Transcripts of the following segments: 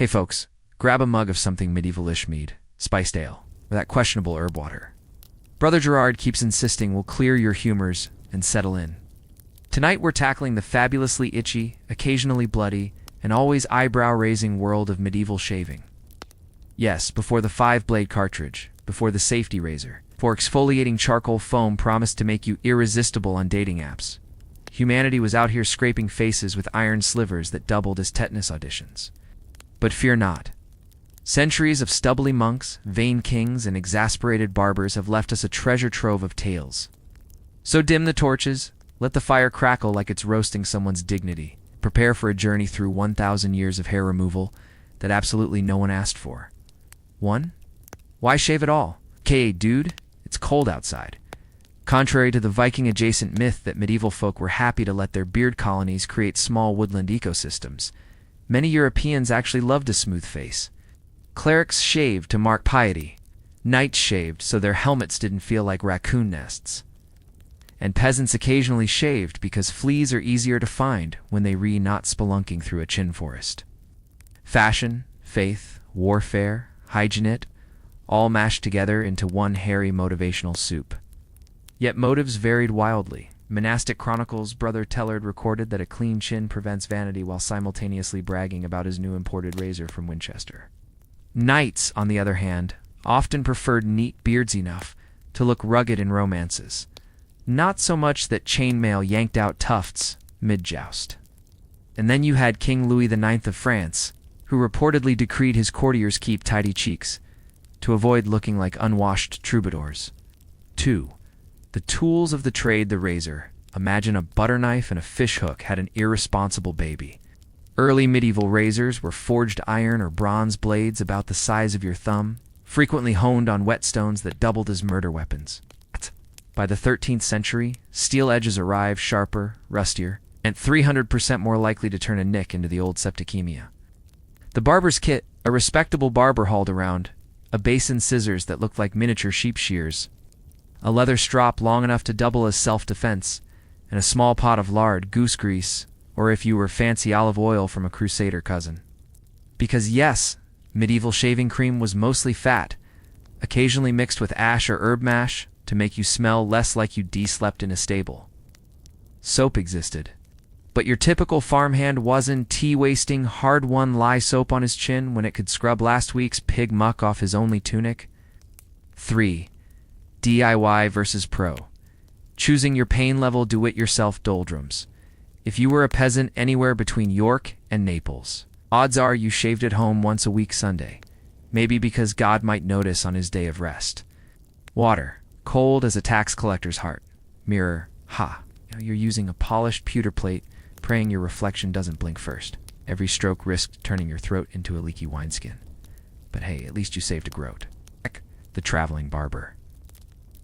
Hey folks, grab a mug of something medievalish mead, spiced ale, or that questionable herb water. Brother Gerard keeps insisting we'll clear your humors and settle in. Tonight we're tackling the fabulously itchy, occasionally bloody, and always eyebrow-raising world of medieval shaving. Yes, before the 5-blade cartridge, before the safety razor, before exfoliating charcoal foam promised to make you irresistible on dating apps. Humanity was out here scraping faces with iron slivers that doubled as tetanus auditions. But fear not. Centuries of stubbly monks, vain kings, and exasperated barbers have left us a treasure trove of tales. So dim the torches, let the fire crackle like it's roasting someone's dignity. Prepare for a journey through 1,000 years of hair removal that absolutely no one asked for. 1. Why shave at all? Okay, dude, it's cold outside. Contrary to the Viking-adjacent myth that medieval folk were happy to let their beard colonies create small woodland ecosystems, many Europeans actually loved a smooth face. Clerics shaved to mark piety. Knights shaved so their helmets didn't feel like raccoon nests. And peasants occasionally shaved because fleas are easier to find when they not spelunking through a chin forest. Fashion, faith, warfare, hygiene, all mashed together into one hairy motivational soup. Yet motives varied wildly. Monastic chronicles Brother Tellard recorded that a clean chin prevents vanity while simultaneously bragging about his new imported razor from Winchester. Knights, on the other hand, often preferred neat beards enough to look rugged in romances. Not so much that chainmail yanked out tufts mid-joust. And then you had King Louis IX of France, who reportedly decreed his courtiers keep tidy cheeks to avoid looking like unwashed troubadours. 2. The tools of the trade, the razor. Imagine a butter knife and a fish hook had an irresponsible baby. Early medieval razors were forged iron or bronze blades about the size of your thumb, frequently honed on whetstones that doubled as murder weapons. By the 13th century, steel edges arrived sharper, rustier, and 300% more likely to turn a nick into the old septicemia. The barber's kit, a respectable barber hauled around, a basin scissors that looked like miniature sheep shears, a leather strop long enough to double as self-defense, and a small pot of lard, goose grease, or if you were fancy olive oil from a crusader cousin. Because yes, medieval shaving cream was mostly fat, occasionally mixed with ash or herb mash to make you smell less like you de-slept in a stable. Soap existed, but your typical farmhand wasn't tea-wasting hard-won lye soap on his chin when it could scrub last week's pig muck off his only tunic. 3. DIY versus pro. Choosing your pain level do-it-yourself doldrums. If you were a peasant anywhere between York and Naples, odds are you shaved at home once a week Sunday, maybe because God might notice on his day of rest. Water. Cold as a tax collector's heart. Mirror. Ha. You're using a polished pewter plate, praying your reflection doesn't blink first. Every stroke risked turning your throat into a leaky wineskin. But hey, at least you saved a groat. The traveling barber.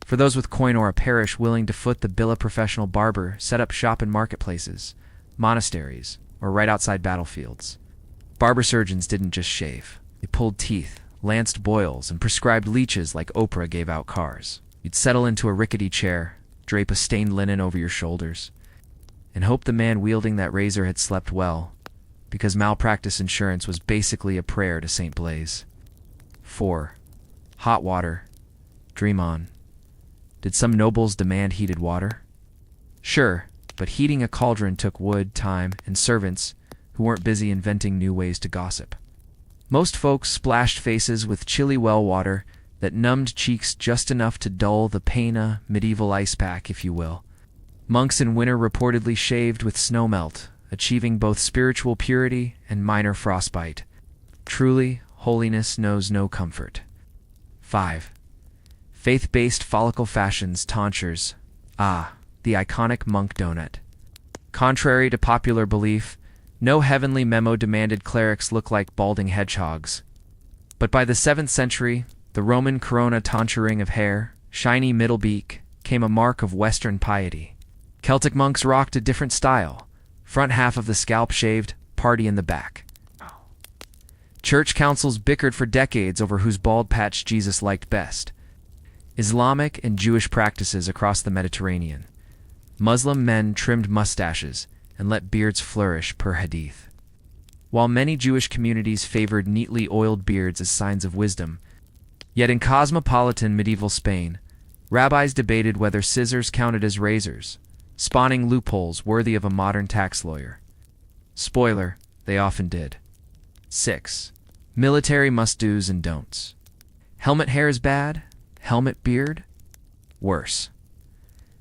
For those with coin or a parish willing to foot the bill, a professional barber set up shop in marketplaces, monasteries, or right outside battlefields. Barber surgeons didn't just shave. They pulled teeth, lanced boils, and prescribed leeches like Oprah gave out cars. You'd settle into a rickety chair, drape a stained linen over your shoulders, and hope the man wielding that razor had slept well, because malpractice insurance was basically a prayer to St. Blaise. 4. Hot water. Dream on. Did some nobles demand heated water? Sure, but heating a cauldron took wood, time, and servants who weren't busy inventing new ways to gossip. Most folks splashed faces with chilly well water that numbed cheeks just enough to dull the pain, a medieval ice pack, if you will. Monks in winter reportedly shaved with snowmelt, achieving both spiritual purity and minor frostbite. Truly, holiness knows no comfort. 5. Faith-based follicle fashions, tonsures. The iconic monk donut. Contrary to popular belief, no heavenly memo demanded clerics look like balding hedgehogs. But by the 7th century, the Roman corona tonsuring of hair, shiny middle beak, came a mark of Western piety. Celtic monks rocked a different style. Front half of the scalp shaved, party in the back. Church councils bickered for decades over whose bald patch Jesus liked best. Islamic and Jewish practices across the Mediterranean. Muslim men trimmed mustaches and let beards flourish per hadith. While many Jewish communities favored neatly oiled beards as signs of wisdom, yet in cosmopolitan medieval Spain, rabbis debated whether scissors counted as razors, spawning loopholes worthy of a modern tax lawyer. Spoiler, they often did. 6. Military must-dos and don'ts. Helmet hair is bad? Helmet beard? Worse.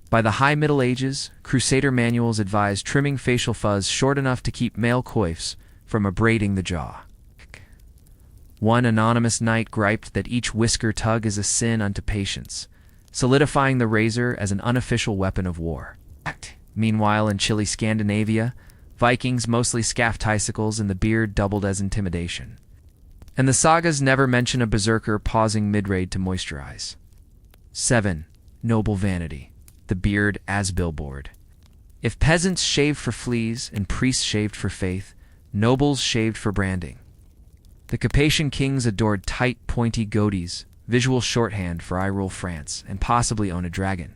By the High Middle Ages, Crusader manuals advised trimming facial fuzz short enough to keep male coifs from abrading the jaw. One anonymous knight griped that each whisker tug is a sin unto patience, solidifying the razor as an unofficial weapon of war. Meanwhile, in chilly Scandinavia, Vikings mostly scaffed icicles and the beard doubled as intimidation. And the sagas never mention a berserker pausing mid-raid to moisturize. 7. Noble vanity. The beard as billboard. If peasants shaved for fleas and priests shaved for faith, nobles shaved for branding. The Capetian kings adored tight, pointy goatees, visual shorthand for I rule France, and possibly own a dragon.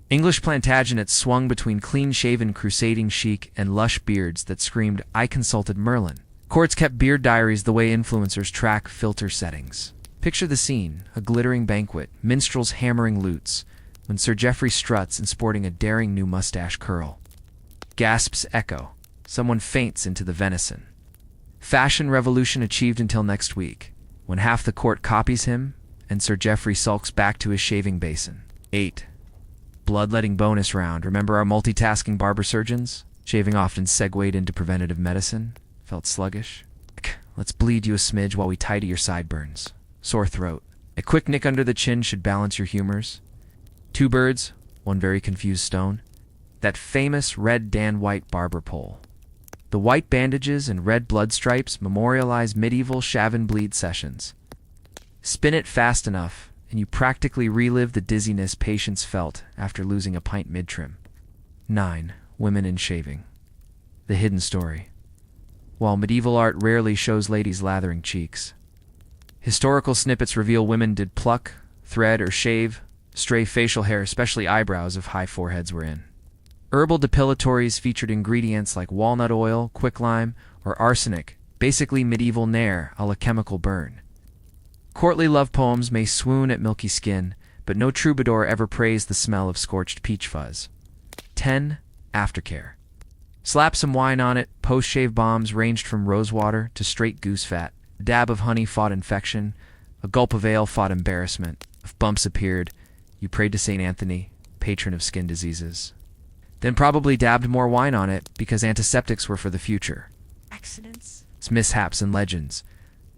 English Plantagenets swung between clean-shaven crusading chic and lush beards that screamed, I consulted Merlin. Courts kept beard diaries the way influencers track filter settings. Picture the scene, a glittering banquet, minstrels hammering lutes, when Sir Geoffrey struts and sporting a daring new mustache curl. Gasps echo. Someone faints into the venison. Fashion revolution achieved until next week, when half the court copies him, and Sir Geoffrey sulks back to his shaving basin. 8. Bloodletting bonus round. Remember our multitasking barber surgeons? Shaving often segued into preventative medicine. Felt sluggish? Let's bleed you a smidge while we tidy your sideburns. Sore throat. A quick nick under the chin should balance your humors. 2 birds, one very confused stone. That famous red Dan White barber pole. The white bandages and red blood stripes memorialize medieval shave and bleed sessions. Spin it fast enough, and you practically relive the dizziness patients felt after losing a pint mid-trim. 9. Women in shaving. The hidden story. While medieval art rarely shows ladies lathering cheeks, historical snippets reveal women did pluck, thread, or shave stray facial hair, especially eyebrows, if high foreheads were in. Herbal depilatories featured ingredients like walnut oil, quicklime, or arsenic, basically medieval nair a la chemical burn. Courtly love poems may swoon at milky skin, but no troubadour ever praised the smell of scorched peach fuzz. 10. Aftercare. Slap some wine on it. Post-shave bombs ranged from rosewater to straight goose fat. A dab of honey fought infection. A gulp of ale fought embarrassment. If bumps appeared, you prayed to St. Anthony, patron of skin diseases. Then probably dabbed more wine on it because antiseptics were for the future. Accidents, mishaps, and legends.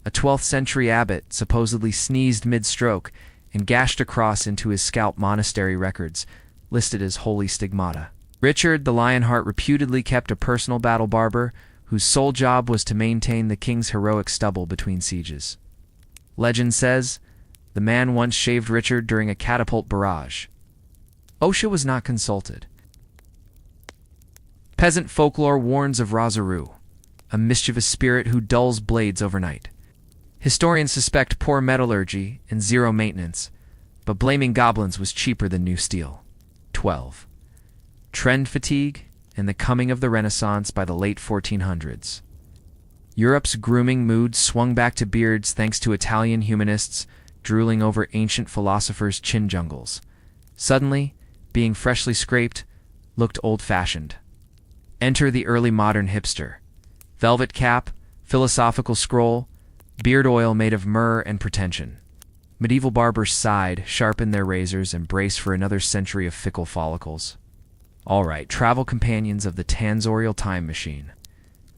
A 12th century abbot supposedly sneezed mid-stroke and gashed a cross into his scalp monastery records, listed as holy stigmata. Richard the Lionheart reputedly kept a personal battle barber whose sole job was to maintain the king's heroic stubble between sieges. Legend says, the man once shaved Richard during a catapult barrage. OSHA was not consulted. Peasant folklore warns of Razaru, a mischievous spirit who dulls blades overnight. Historians suspect poor metallurgy and zero maintenance, but blaming goblins was cheaper than new steel. 12. Trend fatigue and the coming of the Renaissance by the late 1400s. Europe's grooming mood swung back to beards thanks to Italian humanists drooling over ancient philosophers' chin jungles. Suddenly, being freshly scraped looked old-fashioned. Enter the early modern hipster. Velvet cap, philosophical scroll, beard oil made of myrrh and pretension. Medieval barbers sighed, sharpened their razors, and braced for another century of fickle follicles. All right, travel companions of the Tanzorial time machine.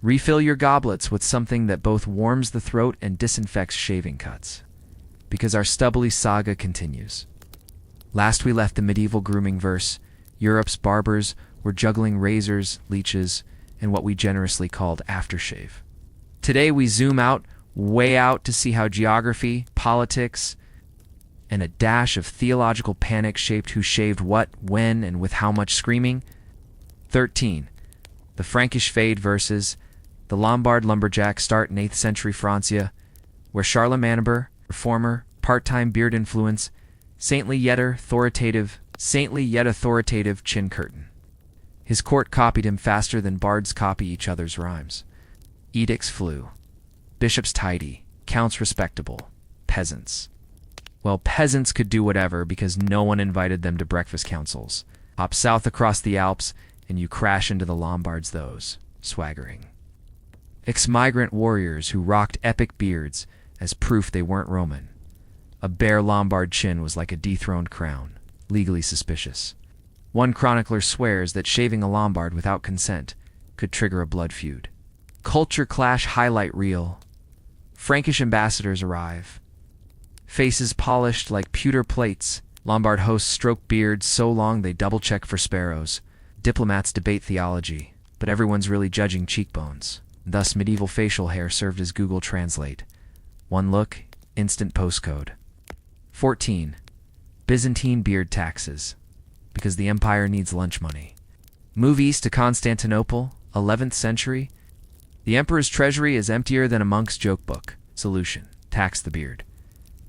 Refill your goblets with something that both warms the throat and disinfects shaving cuts, because our stubbly saga continues. Last we left the medieval grooming verse, Europe's barbers were juggling razors, leeches, and what we generously called aftershave. Today we zoom out, way out, to see how geography, politics, and a dash of theological panic shaped who shaved what, when, and with how much screaming. 13. The Frankish fade versus the Lombard lumberjack start in 8th century Francia, where Charlemagne, reformer, part-time beard influence, saintly yet authoritative chin curtain. His court copied him faster than bards copy each other's rhymes. Edicts flew. Bishops tidy, counts respectable, peasants. Well, peasants could do whatever because no one invited them to breakfast councils. Hop south across the Alps, and you crash into the Lombards those, swaggering. Ex-migrant warriors who rocked epic beards as proof they weren't Roman. A bare Lombard chin was like a dethroned crown, legally suspicious. One chronicler swears that shaving a Lombard without consent could trigger a blood feud. Culture clash highlight reel. Frankish ambassadors arrive. Faces polished like pewter plates. Lombard hosts stroke beards so long they double-check for sparrows. Diplomats debate theology, but everyone's really judging cheekbones. Thus, medieval facial hair served as Google Translate. One look, instant postcode. 14. Byzantine beard taxes. Because the empire needs lunch money. Move east to Constantinople, 11th century. The emperor's treasury is emptier than a monk's jokebook. Solution: tax the beard.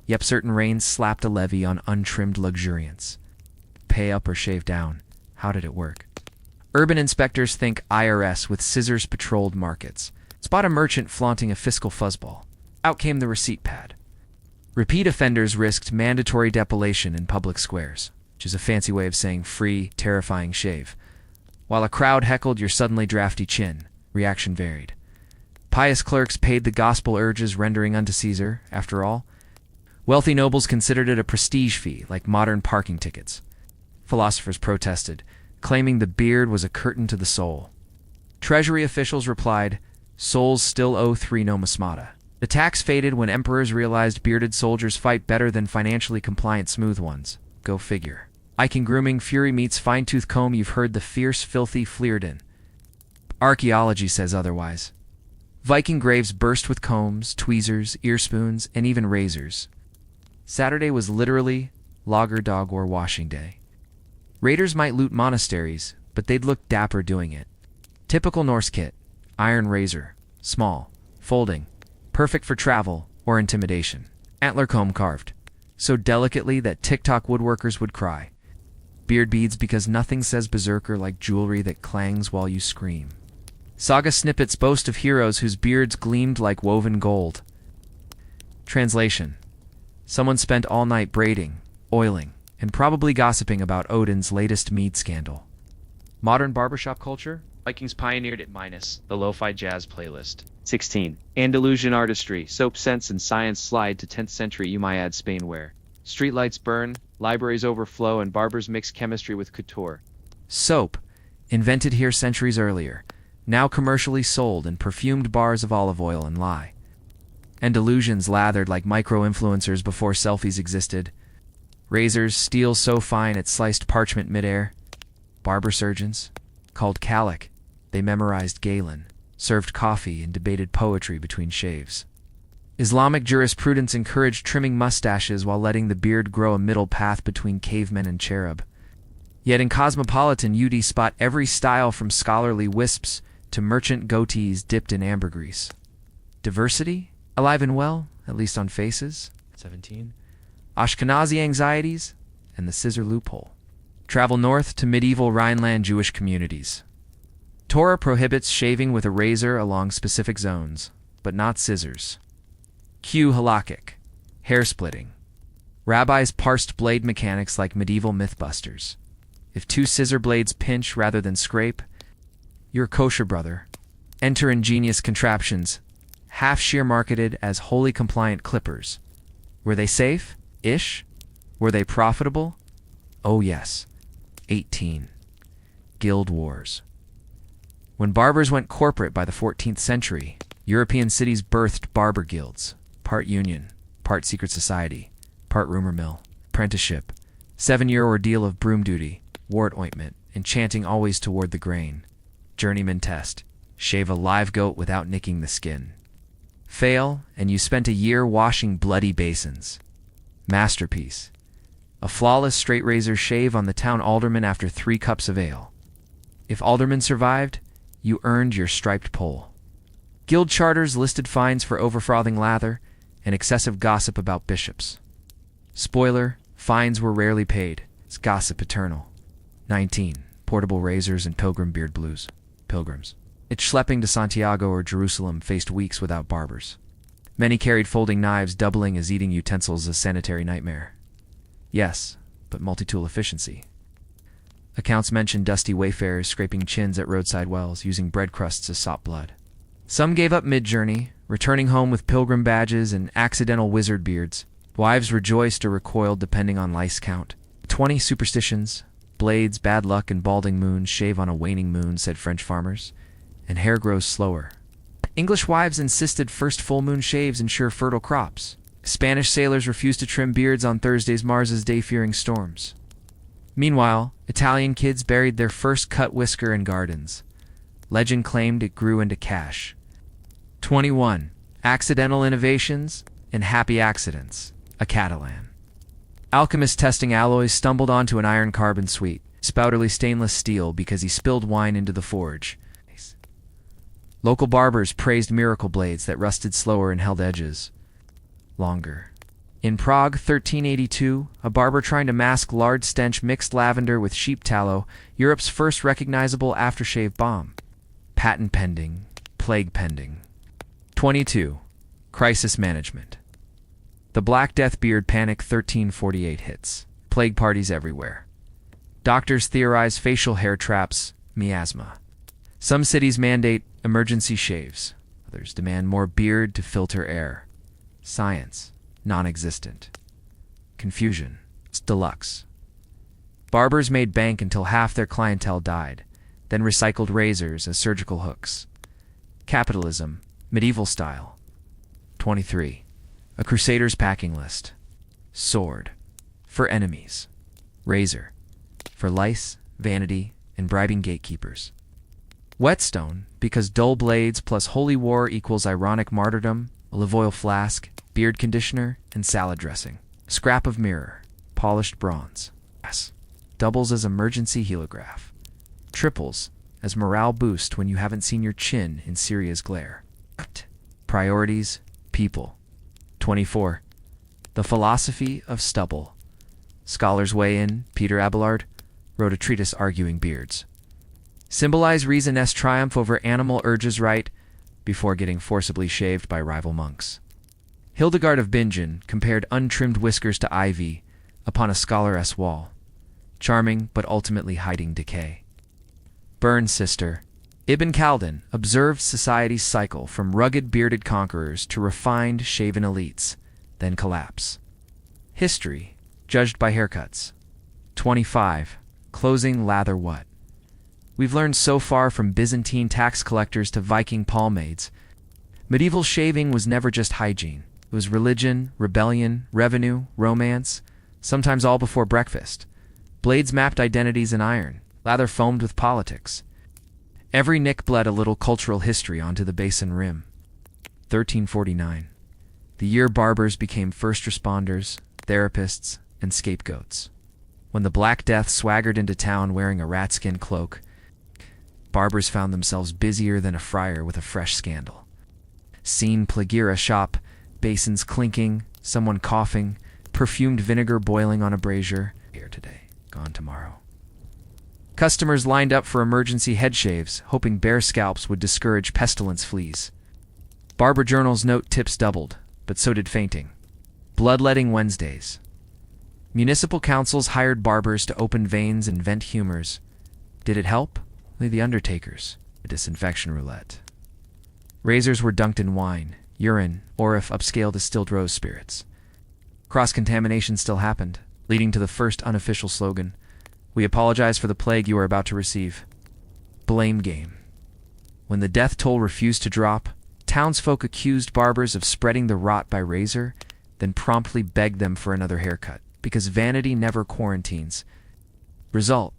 Yep, certain reigns slapped a levy on untrimmed luxuriance. Pay up or shave down. How did it work? Urban inspectors think IRS with scissors patrolled markets. Spot a merchant flaunting a fiscal fuzzball. Out came the receipt pad. Repeat offenders risked mandatory depilation in public squares, which is a fancy way of saying free, terrifying shave. While a crowd heckled your suddenly drafty chin, reaction varied. Pious clerks paid the gospel urges rendering unto Caesar, after all. Wealthy nobles considered it a prestige fee, like modern parking tickets. Philosophers protested, claiming the beard was a curtain to the soul. Treasury officials replied, souls still owe 3 numismata. The tax faded when emperors realized bearded soldiers fight better than financially compliant smooth ones. Go figure. Viking grooming fury meets fine-tooth comb. You've heard the fierce, filthy Flearden. Archaeology says otherwise. Viking graves burst with combs, tweezers, ear spoons, and even razors. Saturday was literally lager dog or washing day. Raiders might loot monasteries, but they'd look dapper doing it. Typical Norse kit: iron razor, small, folding, perfect for travel or intimidation. Antler comb carved, so delicately that TikTok woodworkers would cry. Beard beads because nothing says berserker like jewelry that clangs while you scream. Saga snippets boast of heroes whose beards gleamed like woven gold. Translation: someone spent all night braiding, oiling, and probably gossiping about Odin's latest mead scandal. Modern barbershop culture? Vikings pioneered it minus the lo-fi jazz playlist. 16. Andalusian artistry, soap sense and science slide to 10th century Umayyad Spain where streetlights burn, libraries overflow, and barbers mix chemistry with couture. Soap, invented here centuries earlier, now commercially sold in perfumed bars of olive oil and lye. Andalusians lathered like micro-influencers before selfies existed. Razors, steel so fine it sliced parchment midair. Barber surgeons, called calic, they memorized Galen, served coffee, and debated poetry between shaves. Islamic jurisprudence encouraged trimming mustaches while letting the beard grow a middle path between cavemen and cherub. Yet in cosmopolitan UD spot every style from scholarly wisps to merchant goatees dipped in ambergris. Diversity? Alive and well, at least on faces. 17. Ashkenazi anxieties and the scissor loophole. Travel north to medieval Rhineland Jewish communities. Torah prohibits shaving with a razor along specific zones, but not scissors. Q. Halakhic. Hair splitting. Rabbis parsed blade mechanics like medieval mythbusters. If 2 scissor blades pinch rather than scrape, you're kosher, brother. Enter ingenious contraptions, half-shear marketed as wholly compliant clippers. Were they safe? Ish? Were they profitable? Oh yes. 18. Guild wars. When barbers went corporate by the 14th century, European cities birthed barber guilds, part union, part secret society, part rumor mill, apprenticeship, 7-year ordeal of broom duty, wart ointment, and chanting always toward the grain. Journeyman test: shave a live goat without nicking the skin. Fail, and you spent a year washing bloody basins. Masterpiece: a flawless straight razor shave on the town alderman after 3 cups of ale. If alderman survived, you earned your striped pole. Guild charters listed fines for overfrothing lather and excessive gossip about bishops. Spoiler: fines were rarely paid. It's gossip eternal. 19. Portable razors and pilgrim beard blues. Pilgrims. Its schlepping to Santiago or Jerusalem faced weeks without barbers. Many carried folding knives, doubling as eating utensils, a sanitary nightmare. Yes, but multi-tool efficiency. Accounts mention dusty wayfarers scraping chins at roadside wells, using bread crusts as sop blood. Some gave up mid-journey, returning home with pilgrim badges and accidental wizard beards. Wives rejoiced or recoiled depending on lice count. 20 superstitions, blades, bad luck, and balding moons shave on a waning moon, said French farmers, and hair grows slower. English wives insisted first full moon shaves ensure fertile crops. Spanish sailors refused to trim beards on Thursdays, Mars's day, fearing storms. Meanwhile, Italian kids buried their first cut whisker in gardens. Legend claimed it grew into cash. 21. Accidental innovations and happy accidents. A Catalan. Alchemist testing alloys stumbled onto an iron carbon suite, spouterly stainless steel, because he spilled wine into the forge. Local barbers praised miracle blades that rusted slower and held edges longer. In Prague, 1382, a barber trying to mask large stench mixed lavender with sheep tallow, Europe's first recognizable aftershave balm. Patent pending, plague pending. 22. Crisis management. The Black Death beard panic, 1348 hits. Plague parties everywhere. Doctors theorize facial hair traps, miasma. Some cities mandate emergency shaves. Others demand more beard to filter air. Science, non-existent. Confusion, deluxe. Barbers made bank until half their clientele died, then recycled razors as surgical hooks. Capitalism, medieval style. 23. A crusader's packing list. Sword, for enemies. Razor, for lice, vanity, and bribing gatekeepers. Whetstone, because dull blades plus holy war equals ironic martyrdom, olive oil flask, beard conditioner, and salad dressing. Scrap of mirror, polished bronze. Yes. Doubles as emergency helograph. Triples as morale boost when you haven't seen your chin in Syria's glare. Priorities, people. 24. The philosophy of stubble. Scholars weigh in. Peter Abelard wrote a treatise arguing beards symbolize reason's triumph over animal urges right before getting forcibly shaved by rival monks. Hildegard of Bingen compared untrimmed whiskers to ivy upon a scholar's wall, charming but ultimately hiding decay. Burn sister. Ibn Khaldun observed society's cycle from rugged bearded conquerors to refined shaven elites, then collapse. History, judged by haircuts. 25. Closing lather what? We've learned so far from Byzantine tax collectors to Viking palmades. Medieval shaving was never just hygiene. It was religion, rebellion, revenue, romance, sometimes all before breakfast. Blades mapped identities in iron, lather foamed with politics. Every nick bled a little cultural history onto the basin rim. 1349. The year barbers became first responders, therapists, and scapegoats. When the Black Death swaggered into town wearing a ratskin cloak, barbers found themselves busier than a friar with a fresh scandal. Scene plagira shop, basins clinking, someone coughing, perfumed vinegar boiling on a brazier. Here today, gone tomorrow. Customers lined up for emergency head shaves, hoping bare scalps would discourage pestilence fleas. Barber journals note tips doubled, but so did fainting. Bloodletting Wednesdays. Municipal councils hired barbers to open veins and vent humors. Did it help? Only the undertakers. A disinfection roulette. Razors were dunked in wine, urine, or if upscale distilled rose spirits. Cross-contamination still happened, leading to the first unofficial slogan, "We apologize for the plague you are about to receive." Blame game. When the death toll refused to drop, townsfolk accused barbers of spreading the rot by razor, then promptly begged them for another haircut, because vanity never quarantines. Result: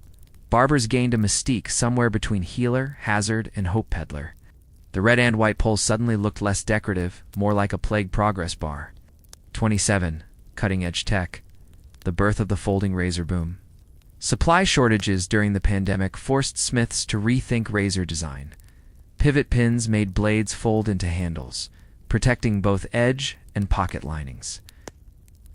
barbers gained a mystique somewhere between healer, hazard, and hope peddler. The red and white poles suddenly looked less decorative, more like a plague progress bar. 27. Cutting-edge tech. The birth of the folding razor boom. Supply shortages during the pandemic forced smiths to rethink razor design. Pivot pins made blades fold into handles, protecting both edge and pocket linings.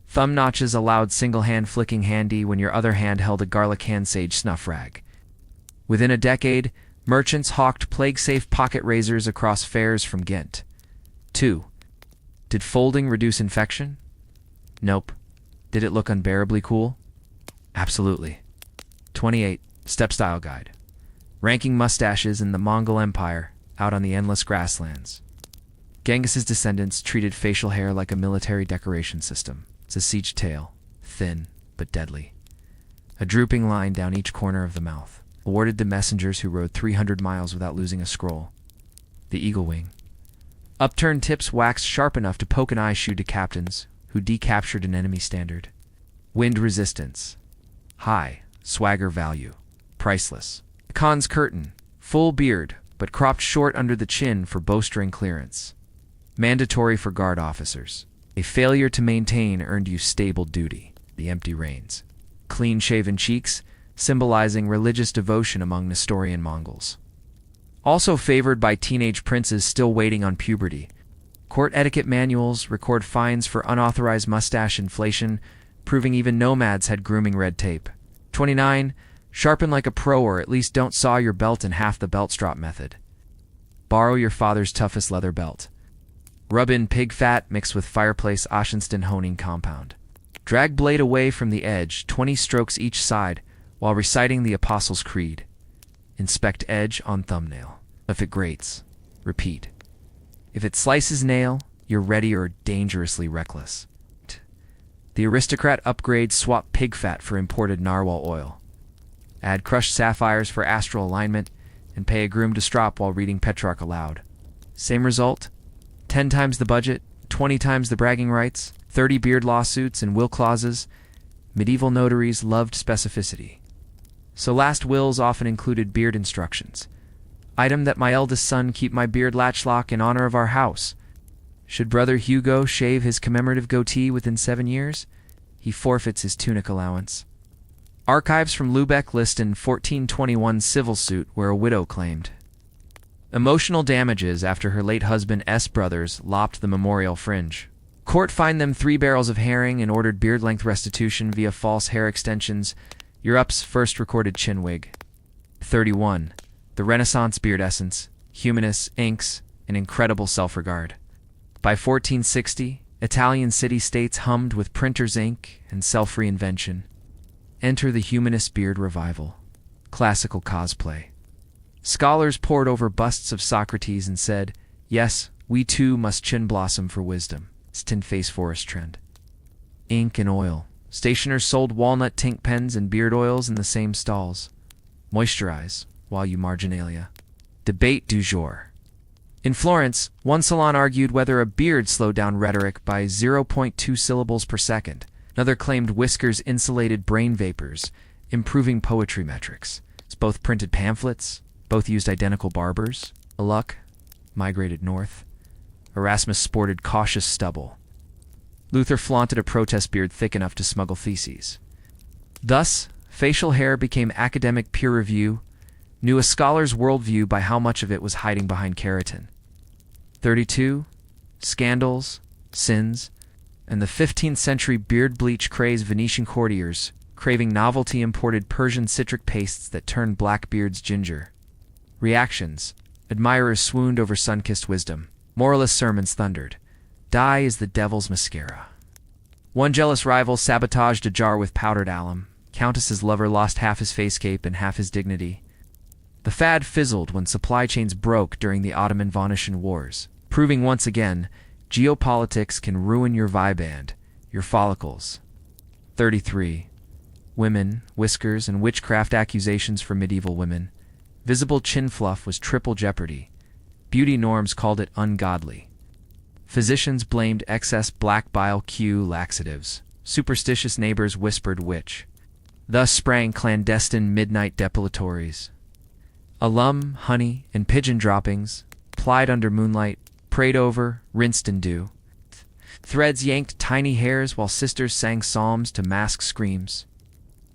Thumb notches allowed single-hand flicking handy when your other hand held a garlic hand sage snuff rag. Within a decade, Merchants hawked plague-safe pocket razors across fairs from Ghent. 2. Did folding reduce infection? Nope. Did it look unbearably cool? Absolutely. 28. Step Style Guide. Ranking mustaches in the Mongol Empire out on the endless grasslands. Genghis's descendants treated facial hair like a military decoration system. It's a siege tail, thin but deadly. A drooping line down each corner of the mouth, awarded to messengers who rode 300 miles without losing a scroll. The eagle wing. Upturned tips waxed sharp enough to poke an eye shoe to captains who decaptured an enemy standard. Wind resistance. High. Swagger value. Priceless. Khan's curtain. Full beard, but cropped short under the chin for bowstring clearance. Mandatory for guard officers. A failure to maintain earned you stable duty. The empty reins. Clean-shaven cheeks, symbolizing religious devotion among Nestorian Mongols. Also favored by teenage princes still waiting on puberty. Court etiquette manuals record fines for unauthorized mustache inflation, proving even nomads had grooming red tape. 29. Sharpen like a pro, or at least don't saw your belt in half. The belt strap method. Borrow your father's toughest leather belt. Rub in pig fat mixed with fireplace Auditions honing compound. Drag blade away from the edge, 20 strokes each side, while reciting the Apostles' Creed. Inspect edge on thumbnail. If it grates, repeat. If it slices nail, you're ready or dangerously reckless. The aristocrat upgrade: swap pig fat for imported narwhal oil. Add crushed sapphires for astral alignment, and pay a groom to strop while reading Petrarch aloud. Same result? 10 times the budget, 20 times the bragging rights, 30 beard lawsuits and will clauses. Medieval notaries loved specificity. So last wills often included beard instructions. Item: that my eldest son keep my beard latchlock in honor of our house. Should brother Hugo shave his commemorative goatee within 7 years, he forfeits his tunic allowance. Archives from Lubeck list in 1421 civil suit where a widow claimed emotional damages after her late husband's brothers lopped the memorial fringe. Court fined them 3 barrels of herring and ordered beard length restitution via false hair extensions. Europe's first recorded chin wig. 31. The Renaissance beard essence, humanist inks, and incredible self-regard. By 1460, Italian city-states hummed with printer's ink and self-reinvention. Enter the humanist beard revival. Classical cosplay. Scholars pored over busts of Socrates and said, yes, we too must chin blossom for wisdom. It's tin face forest trend. Ink and oil. Stationers sold walnut tink pens and beard oils in the same stalls. Moisturize while you marginalia. Debate du jour. In Florence, one salon argued whether a beard slowed down rhetoric by 0.2 syllables per second. Another claimed whiskers insulated brain vapors, improving poetry metrics. It's both printed pamphlets, both used identical barbers. Luck migrated north. Erasmus sported cautious stubble. Luther flaunted a protest beard thick enough to smuggle theses. Thus, facial hair became academic peer review, knew a scholar's worldview by how much of it was hiding behind keratin. 32. Scandals, sins, and the 15th century beard bleach craze. Venetian courtiers, craving novelty, imported Persian citric pastes that turned black beards ginger. Reactions. Admirers swooned over sun-kissed wisdom. Moralist sermons thundered. Dye is the devil's mascara. One jealous rival sabotaged a jar with powdered alum. Countess's lover lost half his face cape and half his dignity. The fad fizzled when supply chains broke during the Ottoman-Venetian Wars, proving once again, geopolitics can ruin your vibe, your follicles. 33. Women, whiskers, and witchcraft accusations for medieval women. Visible chin fluff was triple jeopardy. Beauty norms called it ungodly. Physicians blamed excess black bile Q laxatives. Superstitious neighbors whispered witch. Thus sprang clandestine midnight depilatories. Alum, honey, and pigeon droppings, plied under moonlight, prayed over, rinsed in dew. Threads yanked tiny hairs while sisters sang psalms to mask screams.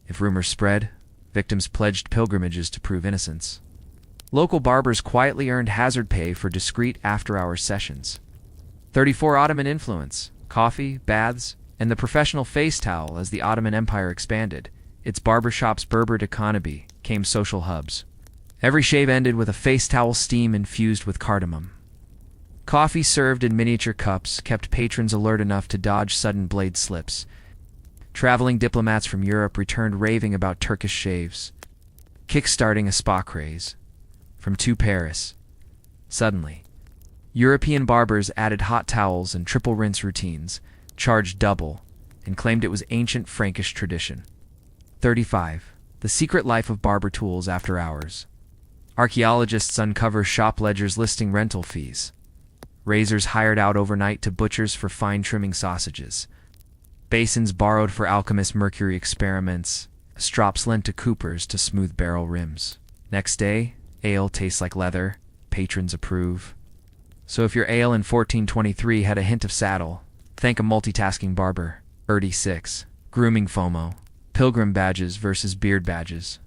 If rumors spread, victims pledged pilgrimages to prove innocence. Local barbers quietly earned hazard pay for discreet after-hours sessions. 34. Ottoman influence, coffee, baths, and the professional face towel. As the Ottoman Empire expanded, its barbershops Berber economy became social hubs. Every shave ended with a face towel steam infused with cardamom. Coffee served in miniature cups kept patrons alert enough to dodge sudden blade slips. Traveling diplomats from Europe returned raving about Turkish shaves, kick-starting a spa craze. From to Paris. Suddenly, European barbers added hot towels and triple rinse routines, charged double, and claimed it was ancient Frankish tradition. 35. The secret life of barber tools after hours. Archaeologists uncover shop ledgers listing rental fees. Razors hired out overnight to butchers for fine trimming sausages. Basins borrowed for alchemist mercury experiments. Strops lent to coopers to smooth barrel rims. Next day, ale tastes like leather. Patrons approve. So if your ale in 1423 had a hint of saddle, thank a multitasking barber. 36. Grooming FOMO. Pilgrim badges versus beard badges.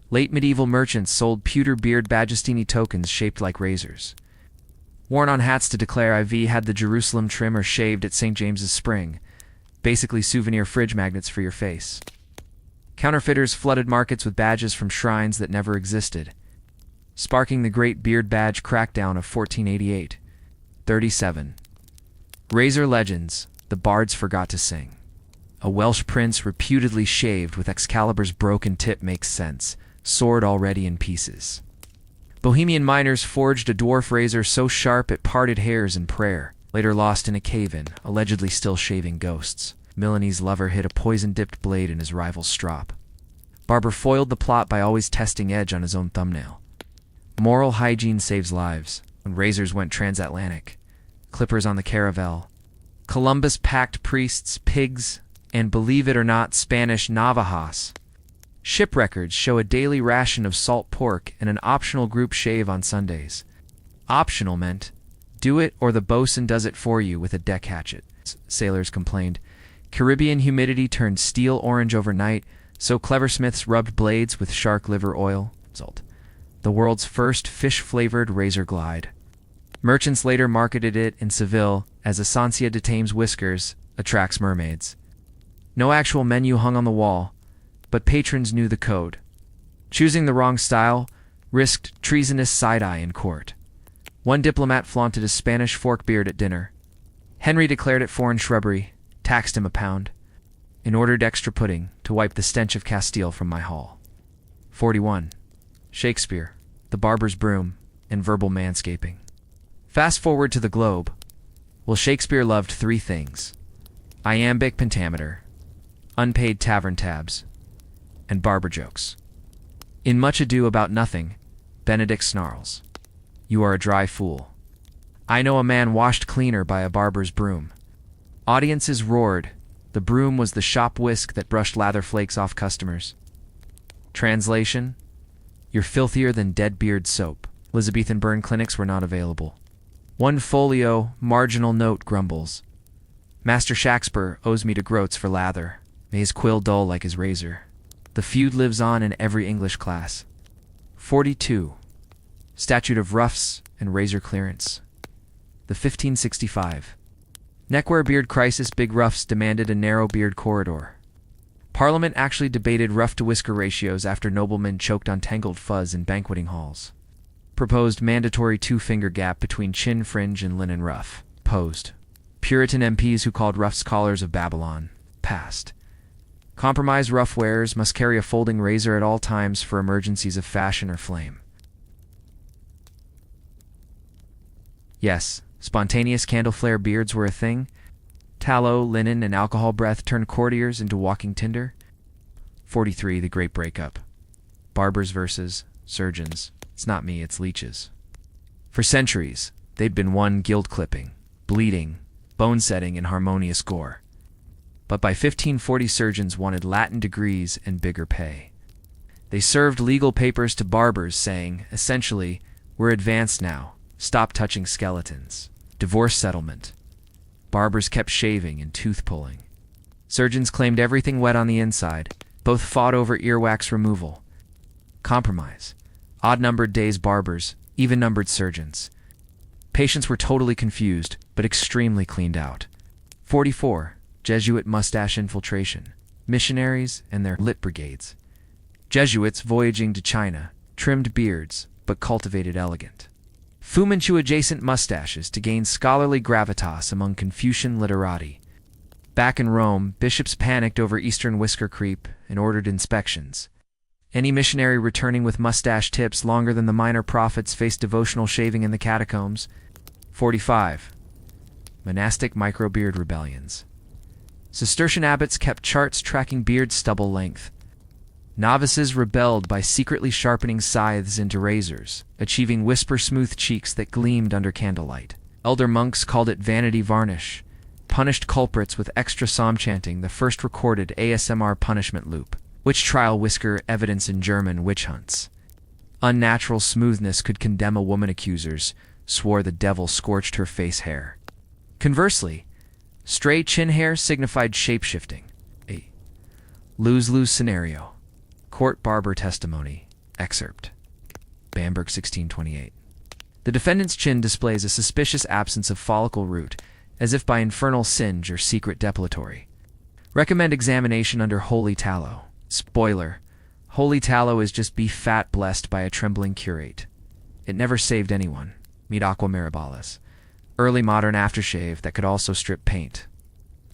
Late medieval merchants sold pewter beard badgestini tokens shaped like razors. Worn on hats to declare IV had the Jerusalem trim or shaved at St. James's Spring. Basically souvenir fridge magnets for your face. Counterfeiters flooded markets with badges from shrines that never existed, sparking the Great Beard Badge crackdown of 1488. 37. Razor legends, the bards forgot to sing. A Welsh prince reputedly shaved with Excalibur's broken tip makes sense, sword already in pieces. Bohemian miners forged a dwarf razor so sharp it parted hairs in prayer, later lost in a cave-in, allegedly still shaving ghosts. Milanese lover hid a poison-dipped blade in his rival's strop. Barber foiled the plot by always testing edge on his own thumbnail. Moral hygiene saves lives. When razors went transatlantic. Clippers on the caravel. Columbus packed priests, pigs, and believe it or not, Spanish Navajas. Ship records show a daily ration of salt pork and an optional group shave on Sundays. Optional meant, do it or the bosun does it for you with a deck hatchet, sailors complained. Caribbean humidity turned steel orange overnight, so cleversmiths rubbed blades with shark liver oil. Result: the world's first fish-flavored razor glide. Merchants later marketed it in Seville as Essentia de Thames Whiskers, attracts mermaids. No actual menu hung on the wall, but patrons knew the code. Choosing the wrong style risked treasonous side-eye in court. One diplomat flaunted a Spanish fork beard at dinner. Henry declared it foreign shrubbery, taxed him £1, and ordered extra pudding to wipe the stench of Castile from my hall. 41. Shakespeare, the barber's broom, and verbal manscaping. Fast forward to the globe. Well, Shakespeare loved 3 things: iambic pentameter, unpaid tavern tabs, and barber jokes. In Much Ado About Nothing, Benedict snarls, "You are a dry fool. I know a man washed cleaner by a barber's broom." Audiences roared. The broom was the shop whisk that brushed lather flakes off customers. Translation: you're filthier than dead beard soap. Elizabethan burn clinics were not available. One folio, marginal note grumbles, "Master Shaxper owes me to groats for lather. May his quill dull like his razor." The feud lives on in every English class. 42. Statute of Ruffs and Razor Clearance. The 1565. Neckwear beard crisis. Big ruffs demanded a narrow beard corridor. Parliament actually debated ruff-to-whisker ratios after noblemen choked on tangled fuzz in banqueting halls. Proposed mandatory 2-finger gap between chin fringe and linen ruff. Posed. Puritan MPs who called ruffs collars of Babylon. Passed. Compromised ruff wearers must carry a folding razor at all times for emergencies of fashion or flame. Yes, spontaneous candle flare beards were a thing. Tallow, linen, and alcohol breath turned courtiers into walking tinder. 43. The Great Breakup. Barbers versus surgeons. It's not me, it's leeches. For centuries, they'd been one guild clipping, bleeding, bone setting, and harmonious gore. But by 1540, surgeons wanted Latin degrees and bigger pay. They served legal papers to barbers saying, essentially, "We're advanced now. Stop touching skeletons." Divorce settlement. Barbers kept shaving and tooth-pulling. Surgeons claimed everything wet on the inside. Both fought over earwax removal. Compromise. Odd-numbered days barbers, even-numbered surgeons. Patients were totally confused, but extremely cleaned out. 44. Jesuit mustache infiltration. Missionaries and their lit brigades. Jesuits voyaging to China, trimmed beards, but cultivated elegant. Fu Manchu-adjacent mustaches to gain scholarly gravitas among Confucian literati. Back in Rome, bishops panicked over Eastern whisker creep and ordered inspections. Any missionary returning with mustache tips longer than the minor prophets faced devotional shaving in the catacombs. 45. Monastic microbeard rebellions. Cistercian abbots kept charts tracking beard stubble length. Novices rebelled by secretly sharpening scythes into razors, achieving whisper-smooth cheeks that gleamed under candlelight. Elder monks called it vanity varnish, punished culprits with extra psalm chanting, the first recorded ASMR punishment loop. Witch trial whisker evidence in German witch hunts. Unnatural smoothness could condemn a woman. Accusers swore the devil scorched her face hair. Conversely, stray chin hair signified shape-shifting. A lose-lose scenario. Court barber testimony. Excerpt. Bamberg, 1628. The defendant's chin displays a suspicious absence of follicle root, as if by infernal singe or secret depilatory. Recommend examination under holy tallow. Spoiler: holy tallow is just beef fat blessed by a trembling curate. It never saved anyone. Mead aqua mirabilis. Early modern aftershave that could also strip paint.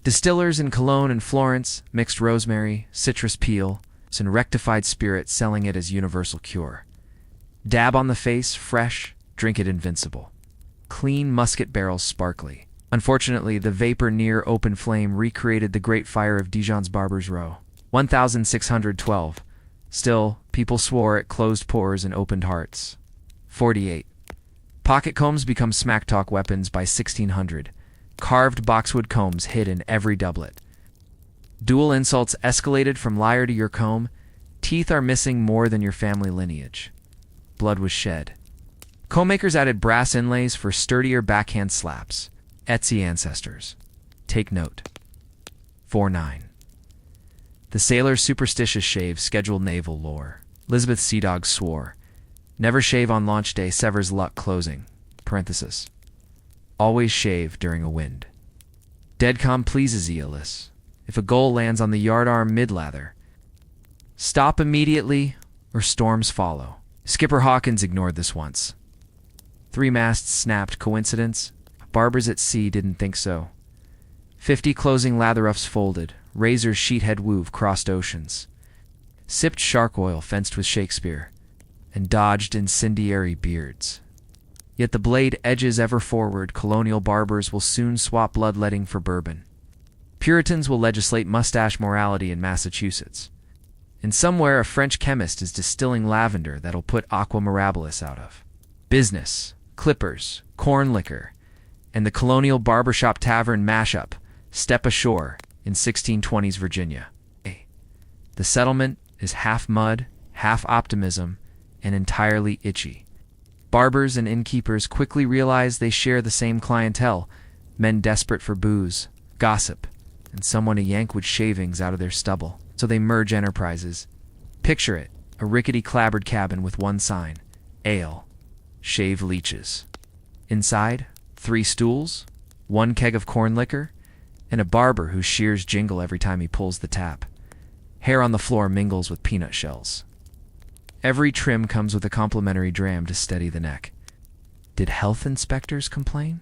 Distillers in Cologne and Florence mixed rosemary, citrus peel, and rectified spirit, selling it as universal cure. Dab on the face, fresh, drink it invincible. Clean musket barrels sparkly. Unfortunately, the vapor near open flame recreated the Great Fire of Dijon's Barbers' Row. 1612. Still, people swore at closed pores and opened hearts. 48. Pocket combs become smack talk weapons by 1600. Carved boxwood combs hid in every doublet. Dual insults escalated from liar to your comb. Teeth are missing more than your family lineage. Blood was shed. Combmakers added brass inlays for sturdier backhand slaps. Etsy ancestors. Take note. 49. The sailor's superstitious shave scheduled naval lore. Elizabeth Seadog swore. Never shave on launch day, severs luck. Closing. Parenthesis. Always shave during a wind. Deadcom pleases Aeolus. If a goal lands on the yardarm mid-lather, stop immediately or storms follow. Skipper Hawkins ignored this once. 3 masts snapped. Coincidence? Barbers at sea didn't think so. 50 closing lather-ups folded. Razors sheethead woove crossed oceans. Sipped shark oil fenced with Shakespeare, and dodged incendiary beards. Yet the blade edges ever forward. Colonial barbers will soon swap bloodletting for bourbon. Puritans will legislate mustache morality in Massachusetts. And somewhere a French chemist is distilling lavender that'll put aqua mirabilis out of business. Clippers, corn liquor, and the colonial barbershop tavern mashup, Step Ashore, in 1620s Virginia. The settlement is half mud, half optimism, and entirely itchy. Barbers and innkeepers quickly realize they share the same clientele, men desperate for booze, gossip, and someone to yank wood shavings out of their stubble. So they merge enterprises. Picture it, a rickety clapboard cabin with one sign: ale, shave leeches. Inside, 3 stools, 1 keg of corn liquor, and a barber whose shears jingle every time he pulls the tap. Hair on the floor mingles with peanut shells. Every trim comes with a complimentary dram to steady the neck. Did health inspectors complain?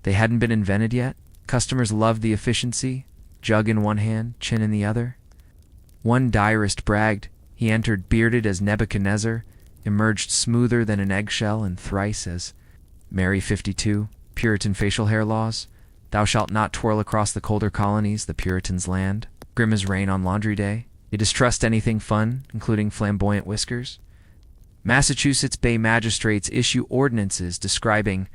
They hadn't been invented yet. Customers loved the efficiency, jug in one hand, chin in the other. One diarist bragged he entered bearded as Nebuchadnezzar, emerged smoother than an eggshell, and thrice as Mary 52, Puritan facial hair laws. Thou shalt not twirl across the colder colonies, the Puritans' land. Grim as rain on laundry day. You distrust anything fun, including flamboyant whiskers. Massachusetts Bay magistrates issue ordinances describing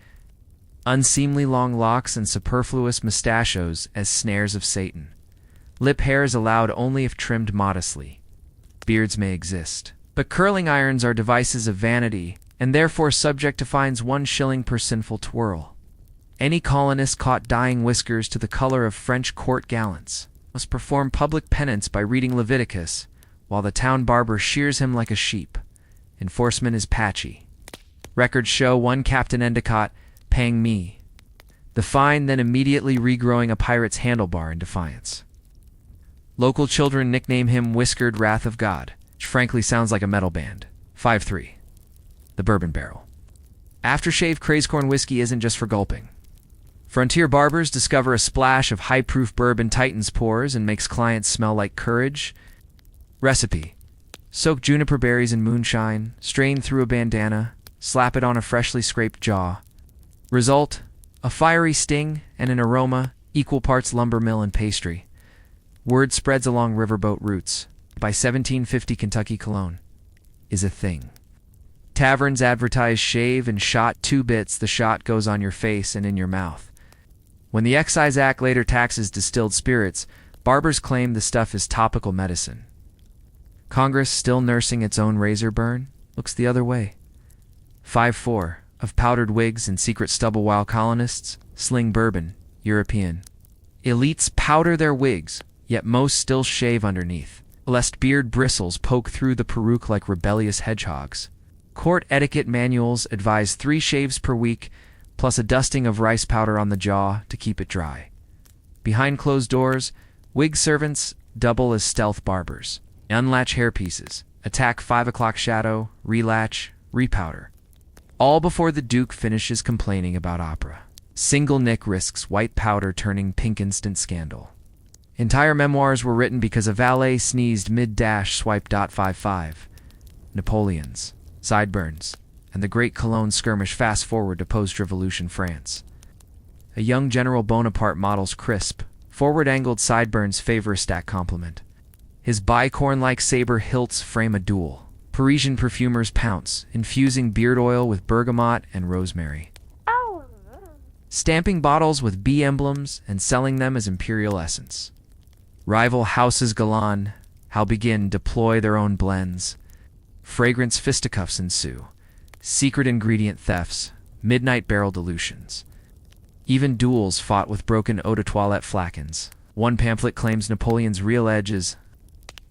unseemly long locks and superfluous mustachios as snares of Satan. Lip hair is allowed only if trimmed modestly. Beards may exist, but curling irons are devices of vanity, and therefore subject to fines 1 shilling per sinful twirl. Any colonist caught dyeing whiskers to the color of French court gallants must perform public penance by reading Leviticus, while the town barber shears him like a sheep. Enforcement is patchy. Records show one Captain Endicott paying me the fine, then immediately regrowing a pirate's handlebar in defiance. Local children nickname him Whiskered Wrath of God, which frankly sounds like a metal band. 5-3. The bourbon barrel. Aftershave craze corn whiskey isn't just for gulping. Frontier barbers discover a splash of high-proof bourbon tightens pores and makes clients smell like courage. Recipe: soak juniper berries in moonshine, strain through a bandana, slap it on a freshly scraped jaw. Result: a fiery sting and an aroma, equal parts lumber mill and pastry. Word spreads along riverboat routes. By 1750, Kentucky cologne is a thing. Taverns advertise shave and shot 2 bits. The shot goes on your face and in your mouth. When the Excise Act later taxes distilled spirits, barbers claim the stuff is topical medicine. Congress, still nursing its own razor burn, looks the other way. 5-4. Of powdered wigs and secret stubble while colonists sling bourbon, European. Elites powder their wigs, yet most still shave underneath, lest beard bristles poke through the peruke like rebellious hedgehogs. Court etiquette manuals advise 3 shaves per week, plus a dusting of rice powder on the jaw to keep it dry. Behind closed doors, wig servants double as stealth barbers. Unlatch hairpieces, attack 5 o'clock shadow, relatch, repowder. All before the Duke finishes complaining about opera. Single Nick risks white powder turning pink instant scandal. Entire memoirs were written because a valet sneezed mid-swipe. 5-5. Napoleon's, sideburns, and the Great Cologne skirmish fast forward to post-revolution France. A young General Bonaparte models crisp, forward-angled sideburns favor a stack compliment. His bicorn-like saber hilts frame a duel. Parisian perfumers pounce, infusing beard oil with bergamot and rosemary. Stamping bottles with bee emblems and selling them as imperial essence. Rival houses Galan, how begin deploy their own blends. Fragrance fisticuffs ensue. Secret ingredient thefts, midnight barrel dilutions. Even duels fought with broken eau de toilette flacons. One pamphlet claims Napoleon's real edge is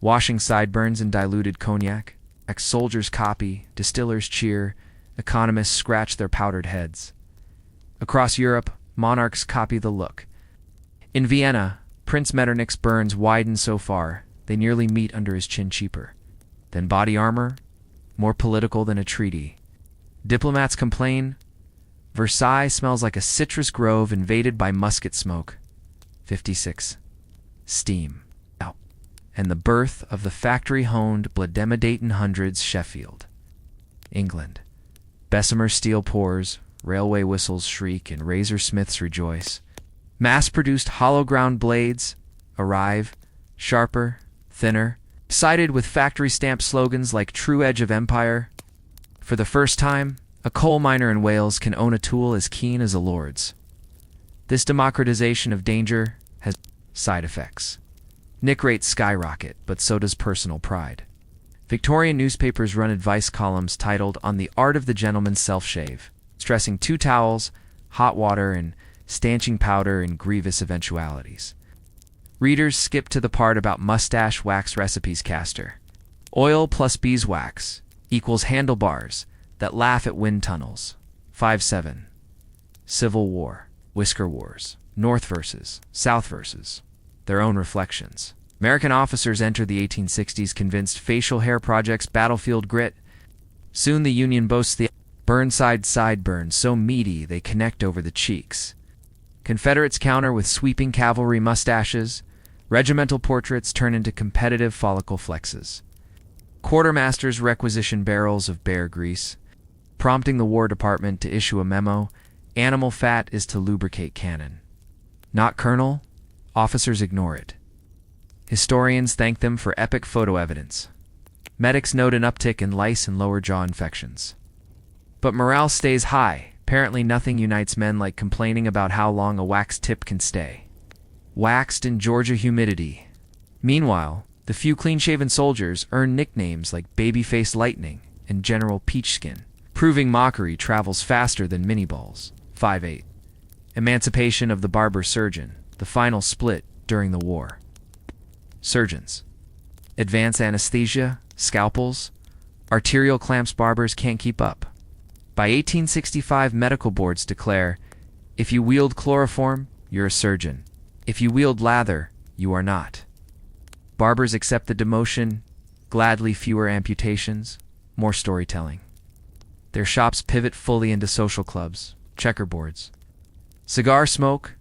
washing sideburns in diluted cognac. Ex-soldiers copy, distillers cheer, economists scratch their powdered heads. Across Europe, monarchs copy the look. In Vienna, Prince Metternich's burns widen so far, they nearly meet under his chin cheaper. Then body armor, more political than a treaty. Diplomats complain, Versailles smells like a citrus grove invaded by musket smoke. 56. Steam. And the birth of the factory-honed Bledemadaton Hundreds, Sheffield, England. Bessemer steel pours, railway whistles shriek, and razor smiths rejoice. Mass-produced hollow-ground blades arrive, sharper, thinner, sided with factory-stamped slogans like True Edge of Empire. For the first time, a coal miner in Wales can own a tool as keen as a lord's. This democratization of danger has side effects. Nick rates skyrocket, but so does personal pride. Victorian newspapers run advice columns titled On the Art of the Gentleman's Self-Shave, stressing 2 towels, hot water, and stanching powder in grievous eventualities. Readers skip to the part about mustache wax recipes caster. Oil plus beeswax equals handlebars that laugh at wind tunnels. 5-7. Civil War, Whisker Wars, North versus South versus their own reflections. American officers enter the 1860s convinced facial hair projects battlefield grit. Soon the Union boasts the Burnside sideburns so meaty they connect over the cheeks. Confederates counter with sweeping cavalry mustaches. Regimental portraits turn into competitive follicle flexes. Quartermasters requisition barrels of bear grease, prompting the War Department to issue a memo: animal fat is to lubricate cannon. Not Colonel? Officers ignore it. Historians thank them for epic photo evidence. Medics note an uptick in lice and lower jaw infections. But morale stays high. Apparently nothing unites men like complaining about how long a wax tip can stay. Waxed in Georgia humidity. Meanwhile, the few clean-shaven soldiers earn nicknames like Babyface Lightning and General Peachskin, proving mockery travels faster than mini-balls. 5-8. Emancipation of the barber surgeon, the final split during the war. Surgeons. Advanced anesthesia, scalpels, arterial clamps. Barbers can't keep up. By 1865, medical boards declare, if you wield chloroform, you're a surgeon. If you wield lather, you are not. Barbers accept the demotion, gladly fewer amputations. more storytelling. Their shops pivot fully into social clubs, checkerboards, cigar smoke,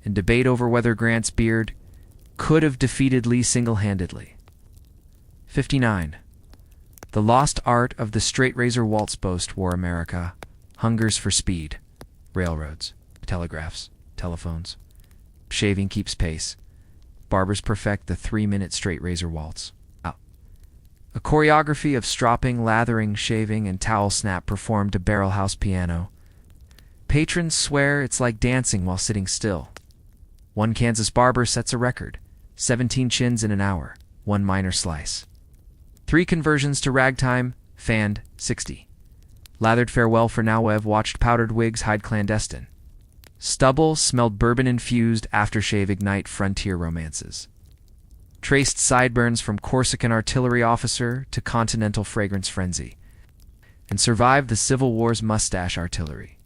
and debate over whether Grant's beard could have defeated Lee single-handedly. 59. The lost art of the straight razor waltz boast war America hungers for speed. Railroads, telegraphs, telephones. Shaving keeps pace. Barbers perfect the 3-minute straight razor waltz. A choreography of stropping, lathering, shaving, and towel snap performed to barrel house piano. Patrons swear it's like dancing while sitting still. One Kansas barber sets a record, 17 chins in an hour, 1 minor slice. 3 conversions to ragtime, fanned, 60. Lathered farewell for now Ev watched powdered wigs hide clandestine. Stubble smelled bourbon-infused aftershave ignite frontier romances. Traced sideburns from Corsican artillery officer to continental fragrance frenzy, and survived the Civil War's mustache artillery.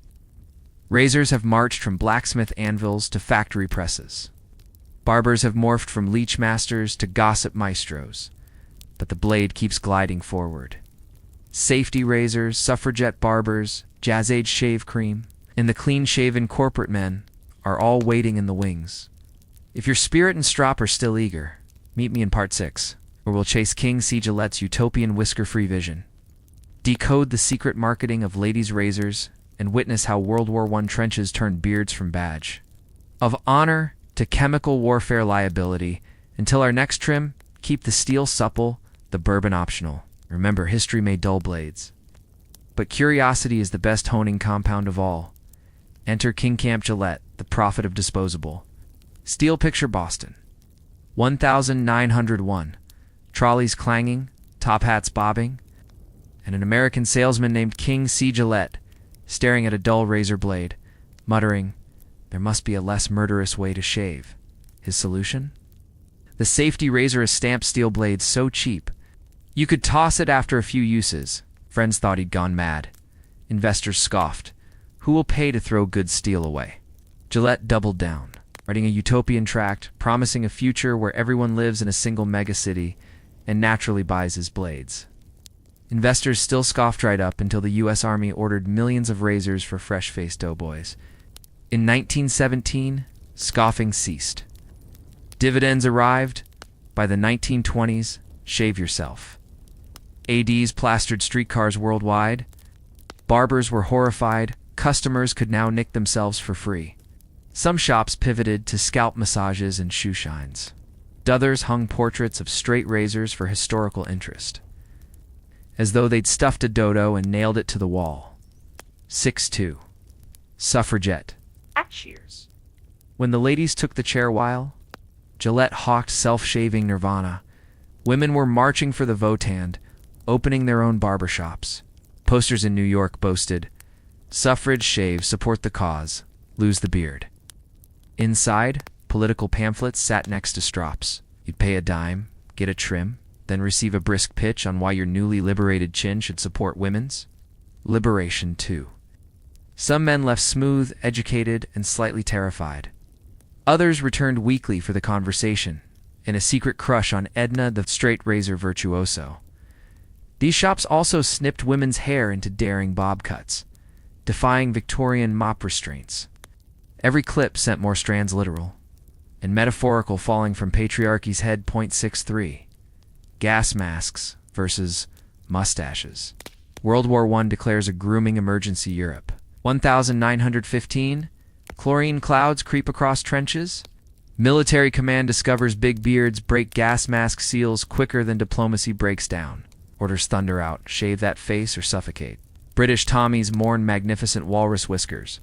Razors have marched from blacksmith anvils to factory presses. Barbers have morphed from leech masters to gossip maestros, but the blade keeps gliding forward. Safety razors, suffragette barbers, jazz-age shave cream, and the clean-shaven corporate men are all waiting in the wings. If your spirit and strop are still eager, meet me in Part 6, where we'll chase King C. Gillette's utopian whisker-free vision, decode the secret marketing of ladies' razors, and witness how World War I trenches turned beards from badge of honor to chemical warfare liability. Until our next trim, keep the steel supple, the bourbon optional. Remember, history made dull blades, but curiosity is the best honing compound of all. Enter King Camp Gillette, the prophet of disposable. Steel picture Boston. 1901. Trolleys clanging, top hats bobbing, and an American salesman named King C. Gillette staring at a dull razor blade, muttering, "There must be a less murderous way to shave." His solution? The safety razor, a stamped steel blade so cheap you could toss it after a few uses. Friends thought he'd gone mad. Investors scoffed. Who will pay to throw good steel away? Gillette doubled down, writing a utopian tract promising a future where everyone lives in a single megacity and naturally buys his blades. Investors still scoffed right up until the U.S. Army ordered millions of razors for fresh-faced doughboys. In 1917, scoffing ceased. Dividends arrived. By the 1920s, shave yourself. ADs plastered streetcars worldwide. Barbers were horrified. Customers could now nick themselves for free. Some shops pivoted to scalp massages and shoe shines. Others hung portraits of straight razors for historical interest, as though they'd stuffed a dodo and nailed it to the wall. 6-2. Suffragette. Cheers. When the ladies took the chair while Gillette hawked self-shaving nirvana, women were marching for the vote hand, opening their own barbershops. Posters in New York boasted, "Suffrage shave, support the cause, lose the beard." Inside, political pamphlets sat next to strops. You'd pay a dime, get a trim, then receive a brisk pitch on why your newly liberated chin should support women's liberation too. Some men left smooth, educated, and slightly terrified. Others returned weakly for the conversation, and a secret crush on Edna the straight razor virtuoso. These shops also snipped women's hair into daring bob cuts, defying Victorian mop restraints. Every clip sent more strands literal and metaphorical falling from patriarchy's head. 63. Gas masks versus mustaches. World War I declares a grooming emergency. Europe. 1915. Chlorine clouds creep across trenches. Military command discovers big beards break gas mask seals quicker than diplomacy breaks down. Orders thunder out, shave that face or suffocate. British Tommies mourn magnificent walrus whiskers.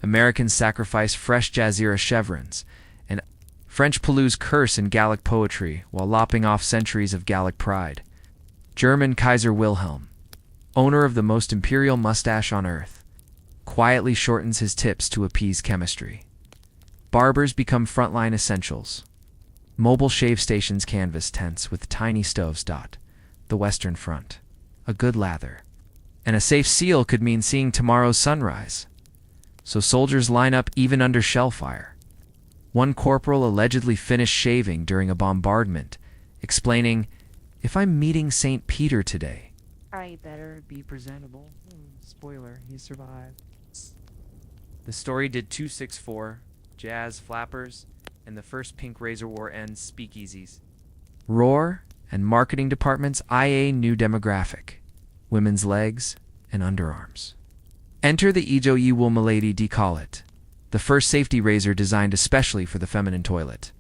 Americans sacrifice fresh jazeera chevrons, and French pollus curse in Gallic poetry while lopping off centuries of Gallic pride. German Kaiser Wilhelm, owner of the most imperial mustache on earth, quietly shortens his tips to appease chemistry. Barbers become frontline essentials. Mobile shave stations canvas tents with tiny stoves dot the Western Front. A good lather and a safe seal could mean seeing tomorrow's sunrise. So soldiers line up even under shell fire. One corporal allegedly finished shaving during a bombardment, explaining, "If I'm meeting St. Peter today, I better be presentable. Spoiler, he survived. The story did 264, jazz flappers, and the first pink razor war ends speakeasies. Roar and marketing departments IA new demographic, women's legs and underarms. Enter the Ijo Yi Wool Milady Decollet, the first safety razor designed especially for the feminine toilet.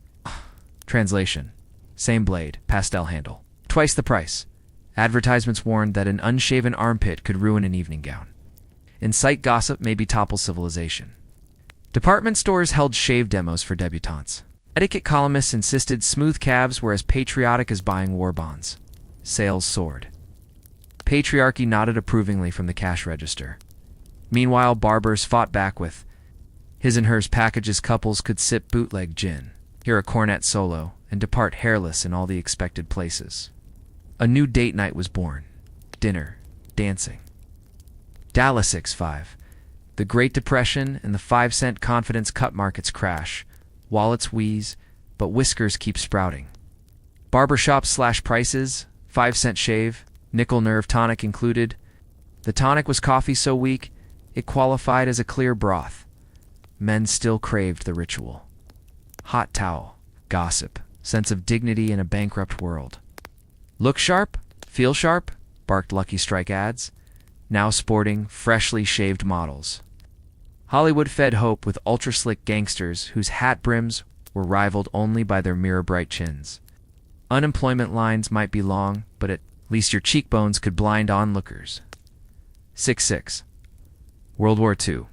Translation: same blade, pastel handle, twice the price. Advertisements warned that an unshaven armpit could ruin an evening gown. Incite gossip, maybe topple civilization. Department stores held shave demos for debutantes. Etiquette columnists insisted smooth calves were as patriotic as buying war bonds. Sales soared. Patriarchy nodded approvingly from the cash register. Meanwhile, barbers fought back with his and hers packages. Couples could sip bootleg gin, hear a cornet solo, and depart hairless in all the expected places. A new date night was born. Dinner, dancing. Dallas 65. The Great Depression and the 5-cent confidence cut markets crash. Wallets wheeze, but whiskers keep sprouting. Barbershops slash prices, 5-cent shave, nickel nerve tonic included. The tonic was coffee so weak, it qualified as a clear broth. Men still craved the ritual. Hot towel, gossip, sense of dignity in a bankrupt world. Look sharp, feel sharp, barked Lucky Strike ads, now sporting freshly shaved models. Hollywood fed hope with ultra-slick gangsters whose hat brims were rivaled only by their mirror-bright chins. Unemployment lines might be long, but at least your cheekbones could blind onlookers. 6-6. World War II.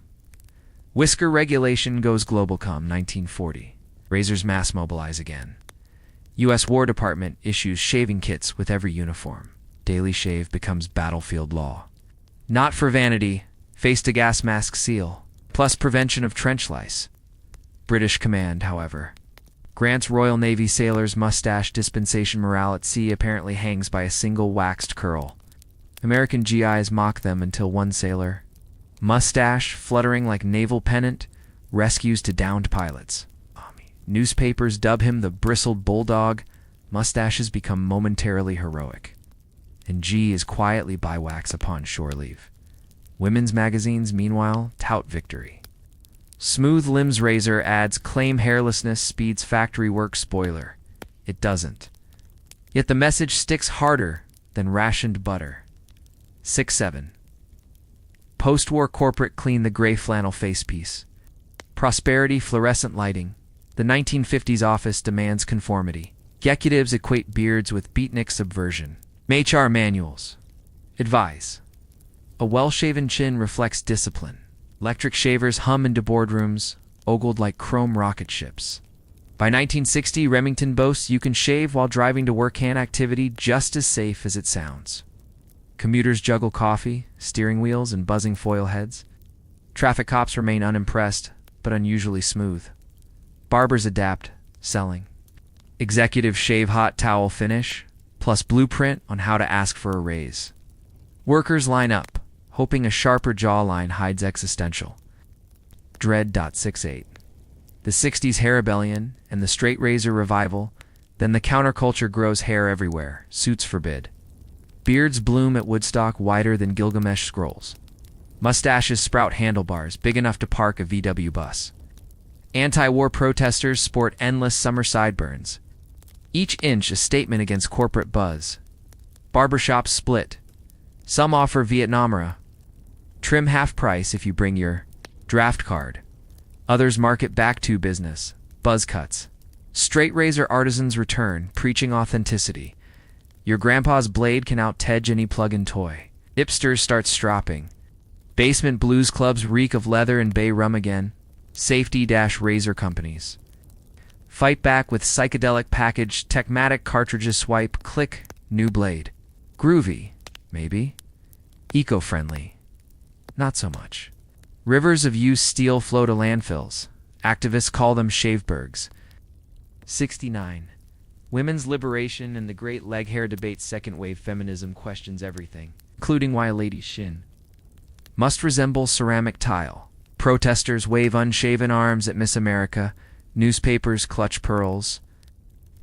Whisker regulation goes global come 1940. Razors mass mobilize again. U.S. War Department issues shaving kits with every uniform. Daily shave becomes battlefield law. Not for vanity, face-to-gas mask seal, plus prevention of trench lice. British command, however, grants Royal Navy sailors mustache dispensation. Morale at sea apparently hangs by a single waxed curl. American GIs mock them until one sailor, mustache fluttering like naval pennant, rescues to downed pilots. Newspapers dub him the bristled bulldog. Mustaches become momentarily heroic. And G is quietly by wax upon shore leave. Women's magazines, meanwhile, tout victory. Smooth Limbs razor adds claim hairlessness speeds factory work. Spoiler: it doesn't. Yet the message sticks harder than rationed butter. 6-7. Post-war corporate clean the gray flannel facepiece. Prosperity fluorescent lighting. The 1950s office demands conformity. Executives equate beards with beatnik subversion. HR manuals advise: a well-shaven chin reflects discipline. Electric shavers hum into boardrooms, ogled like chrome rocket ships. By 1960, Remington boasts you can shave while driving to work. Hand activity just as safe as it sounds. Commuters juggle coffee, steering wheels, and buzzing foil heads. Traffic cops remain unimpressed, but unusually smooth. Barbers adapt, selling. Executives shave hot towel finish, plus blueprint on how to ask for a raise. Workers line up, hoping a sharper jawline hides existential. Dread.68. The 60s hair rebellion and the straight razor revival, then the counterculture grows hair everywhere, suits forbid. Beards bloom at Woodstock wider than Gilgamesh scrolls. Mustaches sprout handlebars big enough to park a VW bus. Anti-war protesters sport endless summer sideburns, each inch a statement against corporate buzz. Barbershops split. Some offer Vietnamera. Trim half price if you bring your draft card. Others market back to business. Buzz cuts. Straight razor artisans return, preaching authenticity. Your grandpa's blade can out-tedge any plug-in toy. Hipsters start stropping. Basement blues clubs reek of leather and bay rum again. Safety-razor companies fight back with psychedelic packaged Techmatic cartridges. Swipe, click, new blade. Groovy, maybe. Eco-friendly, not so much. Rivers of used steel flow to landfills. Activists call them shavebergs. 69. Women's liberation and the great leg hair debate. Second-wave feminism questions everything, including why a lady's shin must resemble ceramic tile. Protesters wave unshaven arms at Miss America. Newspapers clutch pearls.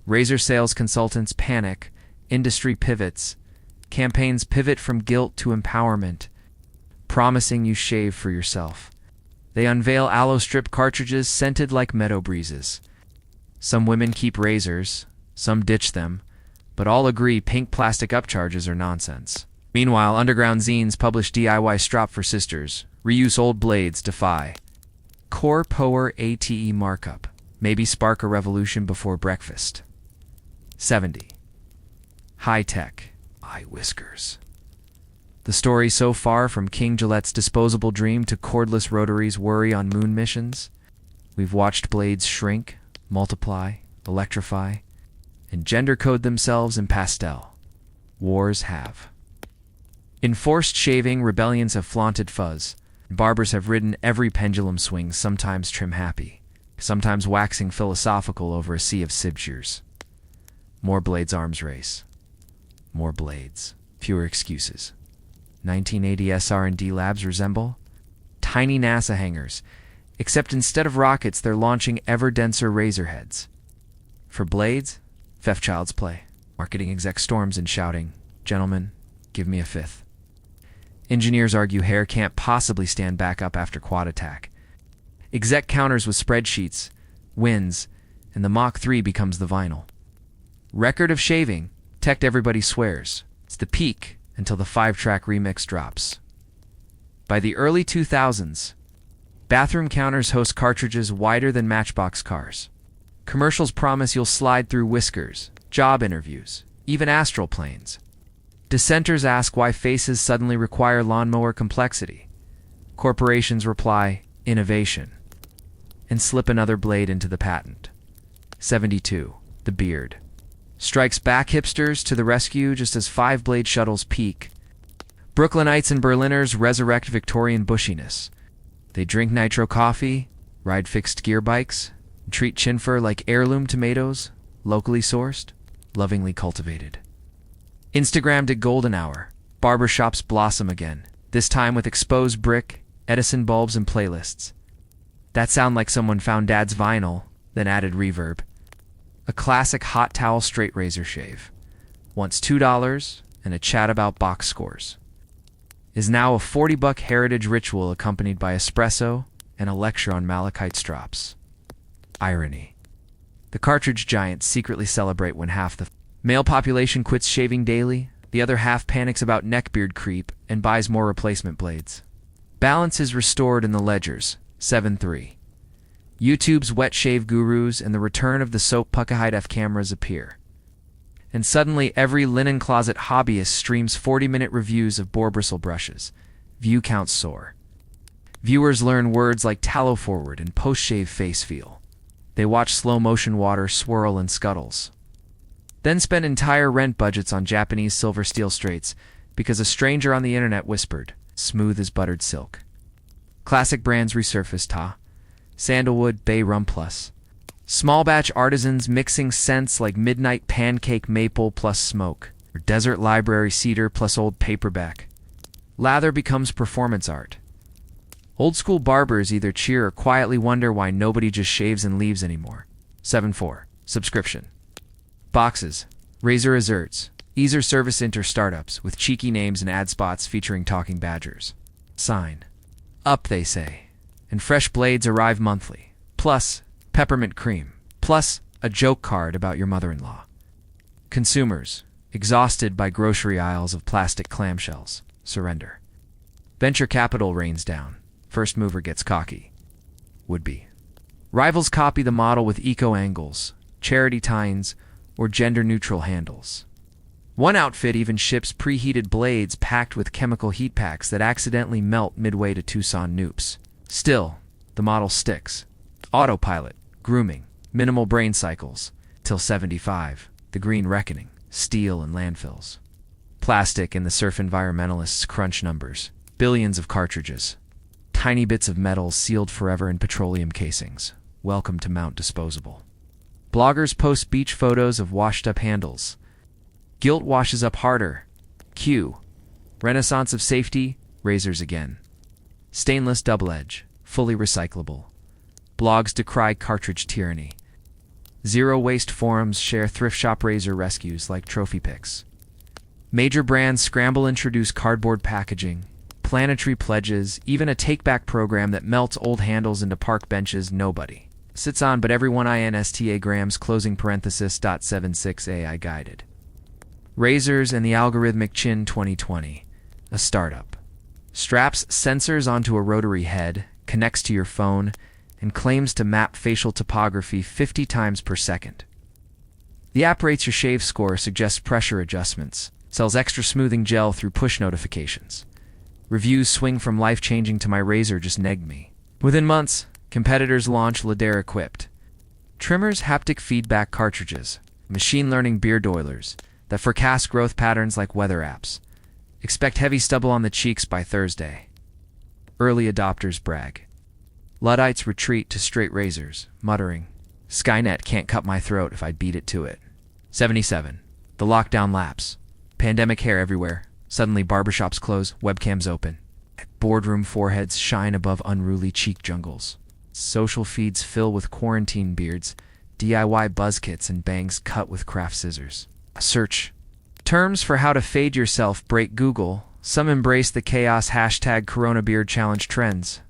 Razor sales consultants panic. Industry pivots. Campaigns pivot from guilt to empowerment, promising you shave for yourself. They unveil aloe strip cartridges scented like meadow breezes. Some women keep razors, some ditch them, but all agree pink plastic upcharges are nonsense. Meanwhile, underground zines publish DIY strop for sisters. Reuse old blades defy. Core Power ATE markup. Maybe spark a revolution before breakfast. 70. High-tech eye whiskers. The story so far from King Gillette's disposable dream to cordless rotaries worry on moon missions. We've watched blades shrink, multiply, electrify, and gender code themselves in pastel. Wars have. Enforced shaving, rebellions have flaunted fuzz. Barbers have ridden every pendulum swing, sometimes trim-happy, sometimes waxing philosophical over a sea of sibtures. More blades arms race. More blades. Fewer excuses. 1980 SR&D labs resemble tiny NASA hangars, except instead of rockets, they're launching ever-denser razor heads. For blades, theft child's play. Marketing exec storms in shouting, "Gentlemen, give me a fifth." Engineers argue hair can't possibly stand back up after quad attack. Exec counters with spreadsheets, wins, and the Mach 3 becomes the vinyl. Record of shaving, tech everybody swears. It's the peak until the 5-track remix drops. By the early 2000s, bathroom counters host cartridges wider than Matchbox cars. Commercials promise you'll slide through whiskers, job interviews, even astral planes. Dissenters ask why faces suddenly require lawnmower complexity. Corporations reply, innovation, and slip another blade into the patent. 72. The beard. Strikes back hipsters to the rescue just as 5-blade shuttles peak. Brooklynites and Berliners resurrect Victorian bushiness. They drink nitro coffee, ride fixed-gear bikes, and treat chin fur like heirloom tomatoes, locally sourced, lovingly cultivated. Instagrammed at golden hour. Barbershops blossom again, this time with exposed brick, Edison bulbs, and playlists. That sound like someone found Dad's vinyl, then added reverb. A classic hot towel straight razor shave. Once $2 and a chat about box scores. Is now a $40 heritage ritual accompanied by espresso and a lecture on malachite strops. Irony. The cartridge giants secretly celebrate when half the male population quits shaving daily, the other half panics about neckbeard creep and buys more replacement blades. Balance is restored in the ledgers. 7-3. YouTube's wet shave gurus and the return of the soap Puckahide F cameras appear. And suddenly every linen closet hobbyist streams 40-minute reviews of boar bristle brushes. View counts soar. Viewers learn words like tallow forward and post-shave face feel. They watch slow-motion water swirl and scuttles. Then spend entire rent budgets on Japanese silver steel straights because a stranger on the internet whispered, smooth as buttered silk. Classic brands resurfaced, Sandalwood, Bay Rum Plus. Small batch artisans mixing scents like midnight pancake maple plus smoke, or desert library cedar plus old paperback. Lather becomes performance art. Old school barbers either cheer or quietly wonder why nobody just shaves and leaves anymore. 7-4. Subscription. Boxes. Razor Azerts. Easer service inter startups with cheeky names and ad spots featuring talking badgers. Sign. Up, they say. And fresh blades arrive monthly. Plus, peppermint cream. Plus, a joke card about your mother-in-law. Consumers, exhausted by grocery aisles of plastic clamshells, surrender. Venture capital rains down. First mover gets cocky. Would-be. Rivals copy the model with eco-angles, charity tines, or gender-neutral handles. One outfit even ships preheated blades packed with chemical heat packs that accidentally melt midway to Tucson Noops. Still, the model sticks. Autopilot, grooming, minimal brain cycles. Till 75, the green reckoning, steel and landfills. Plastic and the surf environmentalists crunch numbers. Billions of cartridges. Tiny bits of metal sealed forever in petroleum casings. Welcome to Mount Disposable. Bloggers post beach photos of washed-up handles. Guilt washes up harder. Q. Renaissance of safety, razors again. Stainless double edge, fully recyclable. Blogs decry cartridge tyranny. Zero waste forums share thrift shop razor rescues like trophy picks. Major brands scramble introduce cardboard packaging, planetary pledges, even a take-back program that melts old handles into park benches nobody sits on, but everyone INSTA grams closing parenthesis .76 AI guided. Razors and the algorithmic chin 2020, a startup. Straps sensors onto a rotary head, connects to your phone, and claims to map facial topography 50 times per second. The app rates your shave score, suggests pressure adjustments, sells extra smoothing gel through push notifications. Reviews swing from life-changing to my razor just negged me. Within months, competitors launch Ladder-equipped trimmers, haptic feedback cartridges, machine learning beard oilers that forecast growth patterns like weather apps. Expect heavy stubble on the cheeks by Thursday. Early adopters brag. Luddites retreat to straight razors, muttering, Skynet can't cut my throat if I beat it to it. 77. The lockdown lapse. Pandemic hair everywhere. Suddenly barbershops close, webcams open. Boardroom foreheads shine above unruly cheek jungles. Social feeds fill with quarantine beards, DIY buzz kits, and bangs cut with craft scissors. Search terms for how to fade yourself break Google. Some embrace the chaos #CoronaBeard Challenge trends.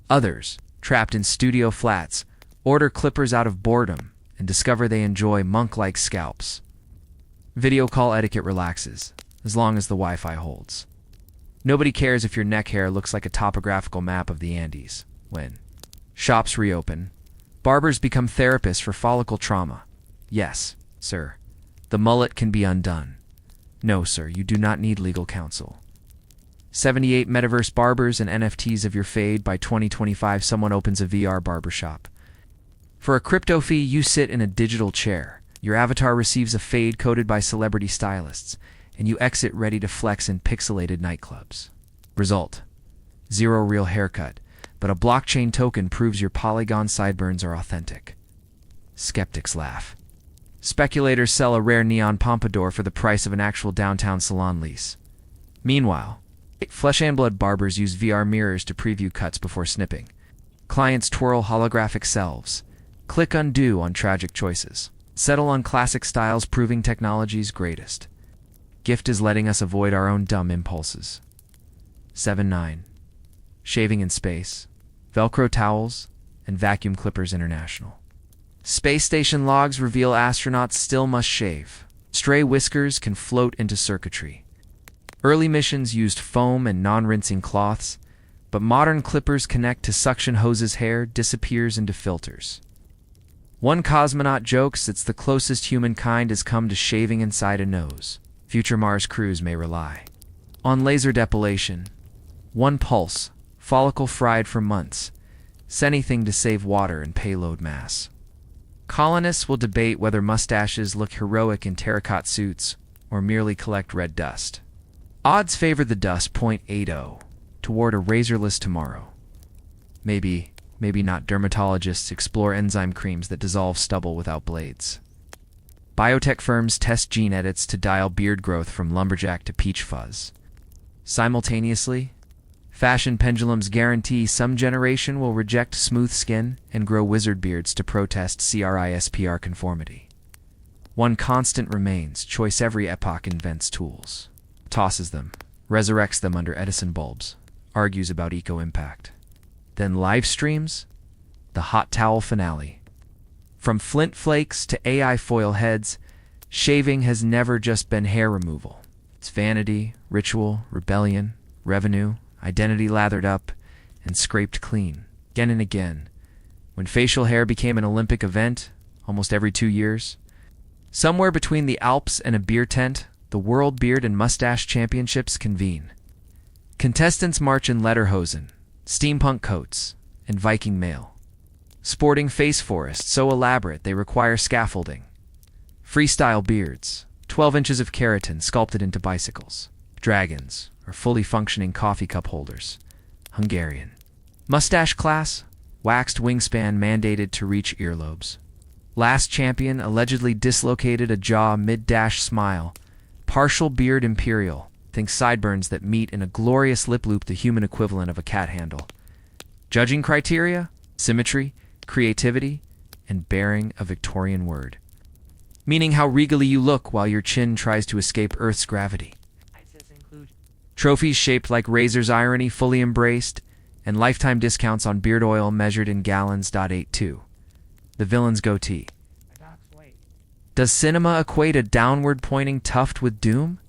Others, trapped in studio flats, order clippers out of boredom and discover they enjoy monk-like scalps. Video call etiquette relaxes, as long as the Wi-Fi holds. Nobody cares if your neck hair looks like a topographical map of the Andes. When shops reopen, barbers become therapists for follicle trauma. Yes, sir, the mullet can be undone. No, sir, you do not need legal counsel. 78 metaverse barbers and NFTs of your fade. By 2025, someone opens a VR barbershop. For a crypto fee, you sit in a digital chair. Your avatar receives a fade coded by celebrity stylists, and you exit ready to flex in pixelated nightclubs. Result: zero real haircut, but a blockchain token proves your polygon sideburns are authentic. Skeptics laugh. Speculators sell a rare neon pompadour for the price of an actual downtown salon lease. Meanwhile, flesh and blood barbers use VR mirrors to preview cuts before snipping. Clients twirl holographic selves. Click undo on tragic choices. Settle on classic styles, proving technology's greatest. Gift is letting us avoid our own dumb impulses. 7-9. Shaving in space. Velcro towels and vacuum clippers international. Space station logs reveal astronauts still must shave. Stray whiskers can float into circuitry. Early missions used foam and non-rinsing cloths, but modern clippers connect to suction hoses. Hair disappears into filters. One cosmonaut jokes it's the closest humankind has come to shaving inside a nose. Future Mars crews may rely on laser depilation. One pulse, follicle fried for months. Anything to save water and payload mass. Colonists will debate whether mustaches look heroic in terracotta suits or merely collect red dust. Odds favor the dust. 0.80 toward a razorless tomorrow. Maybe not. Dermatologists explore enzyme creams that dissolve stubble without blades. Biotech firms test gene edits to dial beard growth from lumberjack to peach fuzz. Simultaneously, fashion pendulums guarantee some generation will reject smooth skin and grow wizard beards to protest CRISPR conformity. One constant remains: choice. Every epoch invents tools, tosses them, resurrects them under Edison bulbs, argues about eco-impact. Then live streams, the hot towel finale. From flint flakes to AI foil heads, shaving has never just been hair removal. It's vanity, ritual, rebellion, revenue, identity lathered up and scraped clean, again and again. When facial hair became an Olympic event, almost every 2 years, somewhere between the Alps and a beer tent, the World Beard and Mustache Championships convene. Contestants march in lederhosen, steampunk coats, and Viking mail, sporting face forests so elaborate they require scaffolding. Freestyle beards, 12 inches of keratin sculpted into bicycles. Dragons, or fully functioning coffee cup holders. Hungarian. Mustache class, waxed wingspan mandated to reach earlobes. Last champion allegedly dislocated a jaw mid-smile. Partial beard imperial. Think sideburns that meet in a glorious lip loop, the human equivalent of a cat handle. Judging criteria: symmetry, creativity, and bearing a Victorian word. Meaning how regally you look while your chin tries to escape Earth's gravity. Trophies shaped like razor's irony fully embraced, and lifetime discounts on beard oil measured in gallons. 82. The villain's goatee. Does cinema equate a downward-pointing tuft with doom?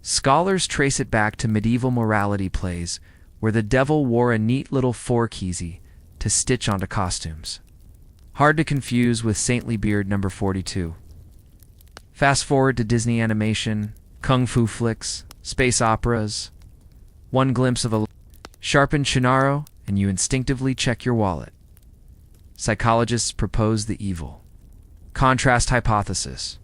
Scholars trace it back to medieval morality plays, where the devil wore a neat little forekeezy to stitch onto costumes. Hard to confuse with saintly beard number 42. Fast forward to Disney animation, kung fu flicks, space operas. One glimpse of a sharpened Shinaro, and you instinctively check your wallet. Psychologists propose the evil. Contrast hypothesis.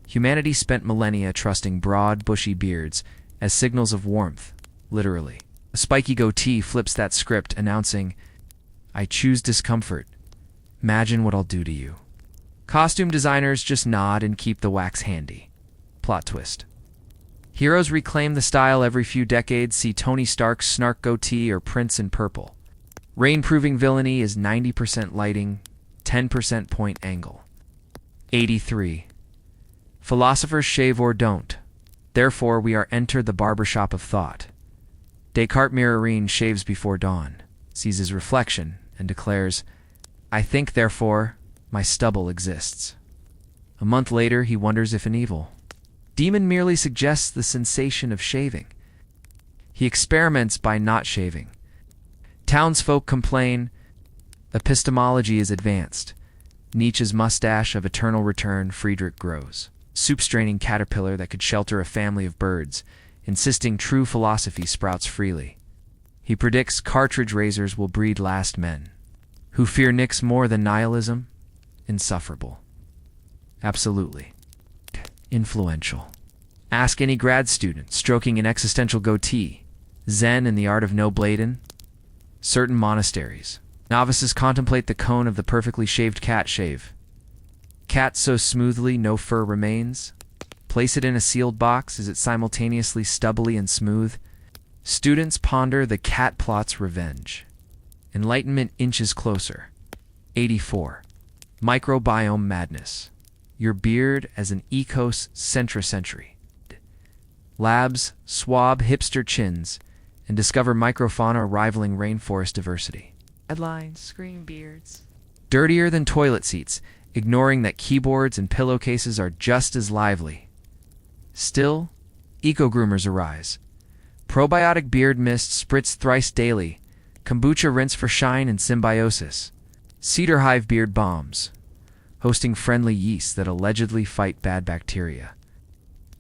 Humanity spent millennia trusting broad, bushy beards as signals of warmth, literally. A spiky goatee flips that script, announcing, "I choose discomfort. Imagine what I'll do to you." Costume designers just nod and keep the wax handy. Plot twist. Heroes reclaim the style every few decades. See Tony Stark's snark goatee or Prince in purple. Rain-proving villainy is 90% lighting, 10% point angle. 83. Philosophers shave or don't. Therefore, we are entered the barbershop of thought. Descartes Mirrorine shaves before dawn, sees his reflection, and declares, "I think, therefore, my stubble exists." A month later, he wonders if an evil demon merely suggests the sensation of shaving. He experiments by not shaving. Townsfolk complain. Epistemology is advanced. Nietzsche's mustache of eternal return, Friedrich grows. Soup-straining caterpillar that could shelter a family of birds, insisting true philosophy sprouts freely. He predicts cartridge razors will breed last men. Who fear nicks more than nihilism? Insufferable. Absolutely. Influential. Ask any grad student stroking an existential goatee. Zen and the art of no blading. Certain monasteries. Novices contemplate the cone of the perfectly shaved cat shave. Cat so smoothly no fur remains. Place it in a sealed box, is it simultaneously stubbly and smooth? Students ponder the cat plot's revenge. Enlightenment inches closer. 84. Microbiome madness. Your beard as an ecos century. Labs swab hipster chins and discover microfauna rivaling rainforest diversity. Headlines, scream beards. Dirtier than toilet seats, ignoring that keyboards and pillowcases are just as lively. Still, eco-groomers arise. Probiotic beard mist spritz thrice daily. Kombucha rinse for shine and symbiosis. Cedar hive beard bombs, hosting friendly yeasts that allegedly fight bad bacteria.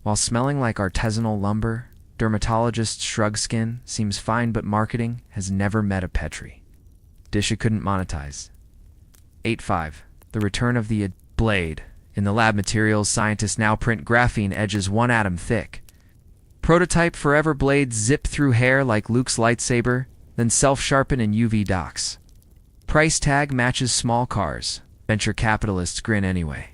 While smelling like artisanal lumber, dermatologists shrug skin, seems fine but marketing has never met a Petri. Dish it couldn't monetize. 85. The return of the blade. In the lab materials, scientists now print graphene edges 1 atom thick. Prototype forever blades zip through hair like Luke's lightsaber, then self-sharpen in UV docks. Price tag matches small cars. Venture capitalists grin anyway.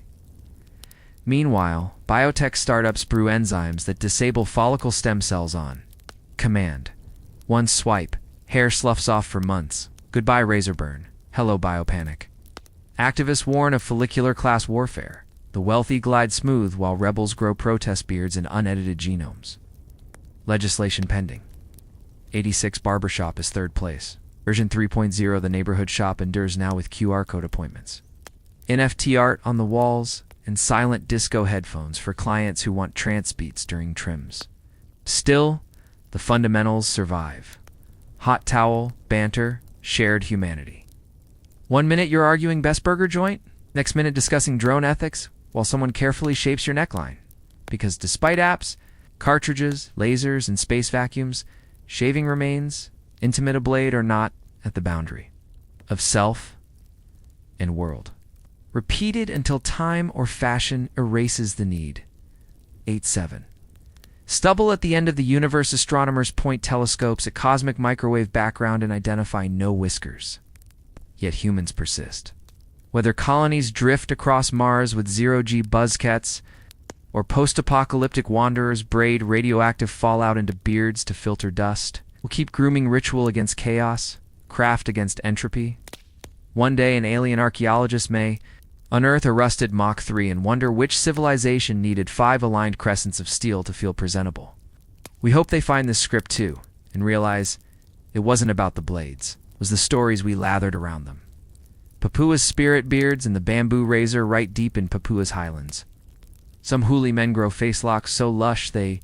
Meanwhile, biotech startups brew enzymes that disable follicle stem cells on command. One swipe, hair sloughs off for months. Goodbye razor burn. Hello biopanic. Activists warn of follicular class warfare. The wealthy glide smooth while rebels grow protest beards in unedited genomes. Legislation pending. 86 Barbershop is third place. Version 3.0 The neighborhood shop endures now with QR code appointments. NFT art on the walls and silent disco headphones for clients who want trance beats during trims. Still, the fundamentals survive. Hot towel, banter, shared humanity. 1 minute you're arguing best burger joint, next minute discussing drone ethics while someone carefully shapes your neckline. Because despite apps, cartridges, lasers, and space vacuums, shaving remains, intimate a blade or not, at the boundary of self and world. Repeated until time or fashion erases the need. 87. Stubble at the end of the universe. Astronomers point telescopes at cosmic microwave background and identify no whiskers. Yet humans persist. Whether colonies drift across Mars with zero-G buzzcats, or post-apocalyptic wanderers braid radioactive fallout into beards to filter dust, we'll keep grooming ritual against chaos, craft against entropy. One day an alien archaeologist may unearth a rusted Mach 3 and wonder which civilization needed 5 aligned crescents of steel to feel presentable. We hope they find this script too and realize it wasn't about the blades, it was the stories we lathered around them. Papua's spirit beards and the bamboo razor right deep in Papua's highlands. Some huli men grow face locks so lush they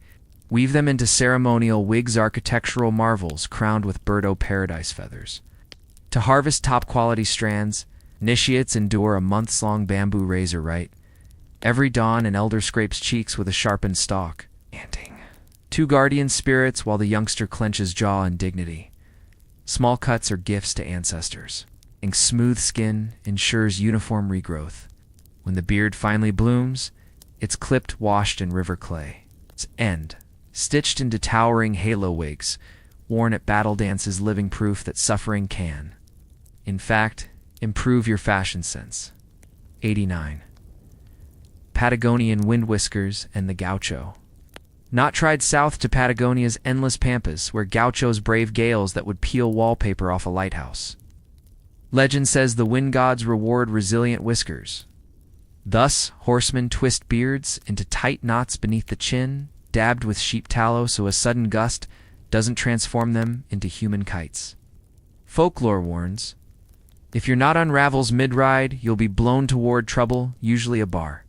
weave them into ceremonial wigs, architectural marvels crowned with birdo paradise feathers. To harvest top-quality strands, initiates endure a months-long bamboo razor rite. Every dawn an elder scrapes cheeks with a sharpened stalk, panting. Two guardian spirits while the youngster clenches jaw in dignity. Small cuts are gifts to ancestors. And smooth skin ensures uniform regrowth. When the beard finally blooms, it's clipped, washed in river clay. Its end, stitched into towering halo wigs, worn at battle dances, living proof that suffering can, in fact, improve your fashion sense. 89. Patagonian wind whiskers and the gaucho. Not tried south to Patagonia's endless pampas, where gauchos brave gales that would peel wallpaper off a lighthouse. Legend says the wind gods reward resilient whiskers. Thus, horsemen twist beards into tight knots beneath the chin, dabbed with sheep tallow so a sudden gust doesn't transform them into human kites. Folklore warns, if you're not unravels mid-ride, you'll be blown toward trouble, usually a bar,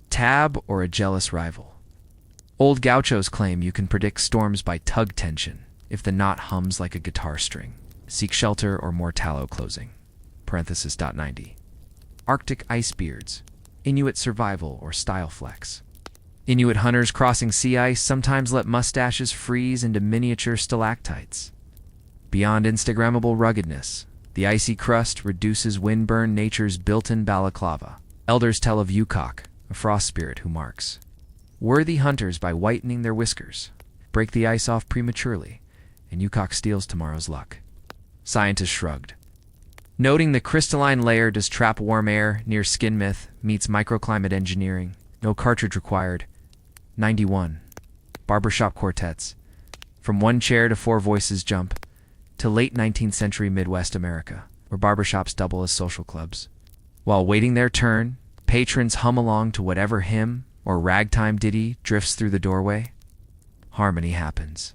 tab, or a jealous rival. Old gauchos claim you can predict storms by tug tension if the knot hums like a guitar string. Seek shelter or more tallow closing. Parenthesis .90. Arctic ice beards, Inuit survival or style flex. Inuit hunters crossing sea ice sometimes let mustaches freeze into miniature stalactites. Beyond Instagrammable ruggedness, the icy crust reduces windburn nature's built-in balaclava. Elders tell of Yukok, a frost spirit who marks worthy hunters by whitening their whiskers, break the ice off prematurely, and Yukok steals tomorrow's luck. Scientists shrugged, noting the crystalline layer does trap warm air near skin myth meets microclimate engineering. No cartridge required. 91. Barbershop quartets. From one chair to four voices jump to late 19th century Midwest America, where barbershops double as social clubs. While waiting their turn, patrons hum along to whatever hymn or ragtime ditty drifts through the doorway. Harmony happens.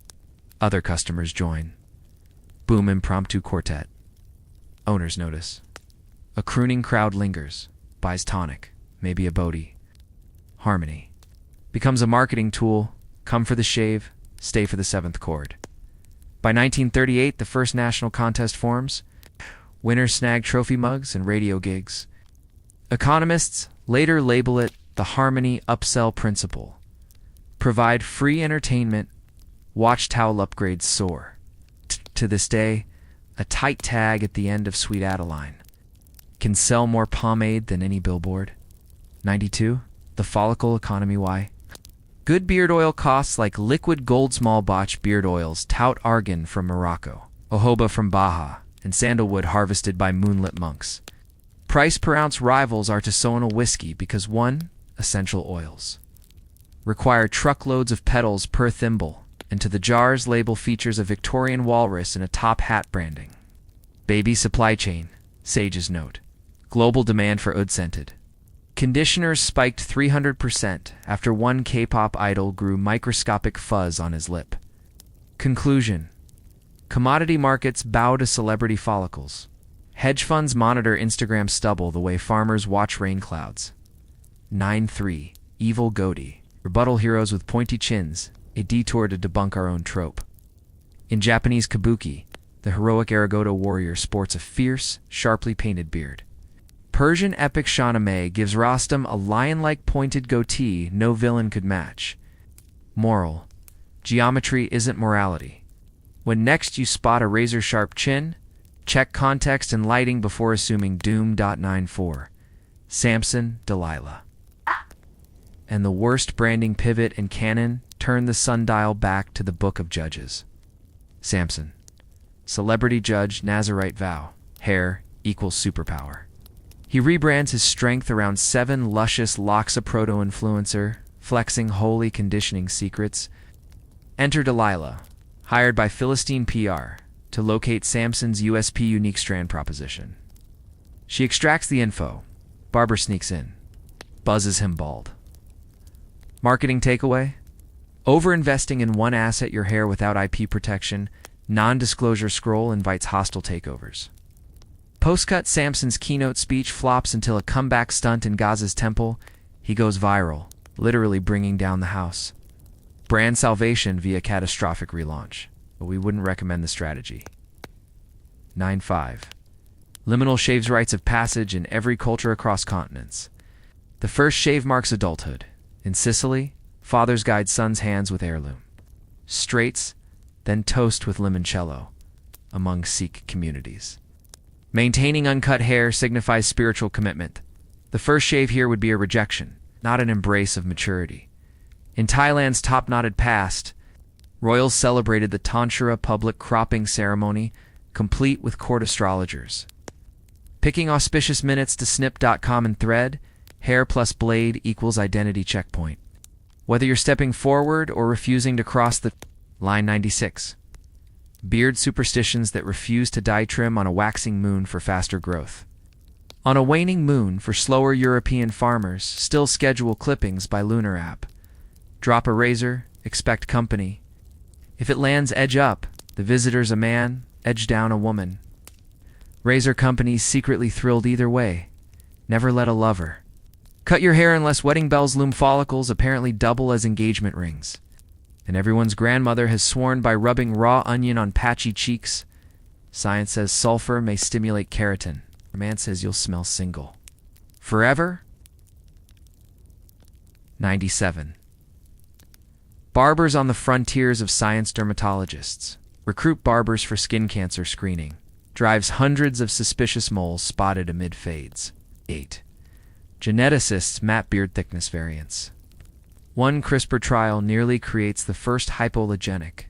Other customers join. Boom, impromptu quartet. Owners notice. A crooning crowd lingers, buys tonic, maybe a bodie. Harmony. Becomes a marketing tool, come for the shave, stay for the seventh chord. By 1938, the first national contest forms. Winners snag trophy mugs and radio gigs. Economists later label it the Harmony Upsell Principle. Provide free entertainment, watch towel upgrades soar. To this day, a tight tag at the end of Sweet Adeline can sell more pomade than any billboard. 92. The follicle economy. Why? Good beard oil costs like liquid gold small botch beard oils tout argan from Morocco, jojoba from Baja, and sandalwood harvested by moonlit monks. Price per ounce rivals artisanal whiskey because one, essential oils, require truckloads of petals per thimble, and to the jars label features a Victorian walrus and a top hat branding. Baby supply chain, sages note. Global demand for oud scented. Conditioners spiked 300% after one K-pop idol grew microscopic fuzz on his lip. Conclusion. Commodity markets bow to celebrity follicles. Hedge funds monitor Instagram stubble the way farmers watch rain clouds. 9-3. Evil goatee. Rebuttal heroes with pointy chins, a detour to debunk our own trope. In Japanese kabuki, the heroic Arigoto warrior sports a fierce, sharply painted beard. Persian epic Shahnameh gives Rostam a lion-like pointed goatee no villain could match. Moral. Geometry isn't morality. When next you spot a razor-sharp chin, check context and lighting before assuming doom. 94. Samson, Delilah. And the worst branding pivot in canon turned the sundial back to the Book of Judges. Samson. Celebrity judge, Nazarite vow. Hair equals superpower. He rebrands his strength around 7 luscious locks. A proto-influencer, flexing holy conditioning secrets. Enter Delilah, hired by Philistine PR to locate Samson's USP unique strand proposition. She extracts the info. Barber sneaks in, buzzes him bald. Marketing takeaway? Over-investing in one asset, your hair without IP protection, non-disclosure scroll invites hostile takeovers. Postcut Samson's keynote speech flops until a comeback stunt in Gaza's temple. He goes viral, literally bringing down the house. Brand salvation via catastrophic relaunch, but we wouldn't recommend the strategy. 9.5. Liminal shaves rites of passage in every culture across continents. The first shave marks adulthood. In Sicily, fathers guide sons' hands with heirloom. Straights, then toast with limoncello, among Sikh communities. Maintaining uncut hair signifies spiritual commitment. The first shave here would be a rejection, not an embrace of maturity. In Thailand's top-knotted past, royals celebrated the Tantra public cropping ceremony, complete with court astrologers. Picking auspicious minutes to snip.com and thread, hair plus blade equals identity checkpoint. Whether you're stepping forward or refusing to cross the line. 96. Beard superstitions that refuse to dye trim on a waxing moon for faster growth. On a waning moon, for slower European farmers, still schedule clippings by Lunar app. Drop a razor, expect company. If it lands edge up, the visitor's a man, edge down a woman. Razor companies secretly thrilled either way. Never let a lover. Cut your hair unless wedding bells loom. Follicles apparently double as engagement rings. And everyone's grandmother has sworn by rubbing raw onion on patchy cheeks. Science says sulfur may stimulate keratin. Man says you'll smell single. Forever? 97. Barbers on the frontiers of science. Dermatologists recruit barbers for skin cancer screening. Drives hundreds of suspicious moles spotted amid fades. 8. Geneticists map beard thickness variants. One CRISPR trial nearly creates the first hypoallergenic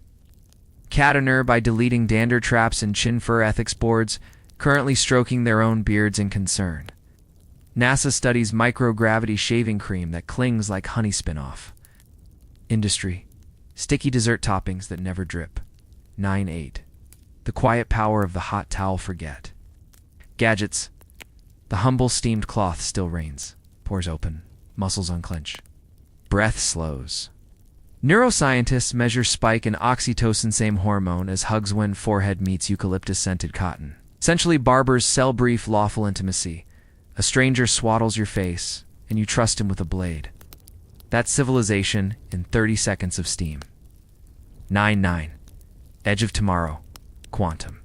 catener by deleting dander traps in chin fur. Ethics boards currently stroking their own beards in concern. NASA studies microgravity shaving cream that clings like honey spin-off. Industry. Sticky dessert toppings that never drip. 9.8. The quiet power of the hot towel. Forget. Gadgets. The humble steamed cloth still reigns. Pores open. Muscles unclench. Breath slows. Neuroscientists measure spike in oxytocin, same hormone as hugs when forehead meets eucalyptus-scented cotton. Essentially, barbers sell brief, lawful intimacy. A stranger swaddles your face, and you trust him with a blade. That's civilization in 30 seconds of steam. 9.9. Edge of tomorrow. Quantum.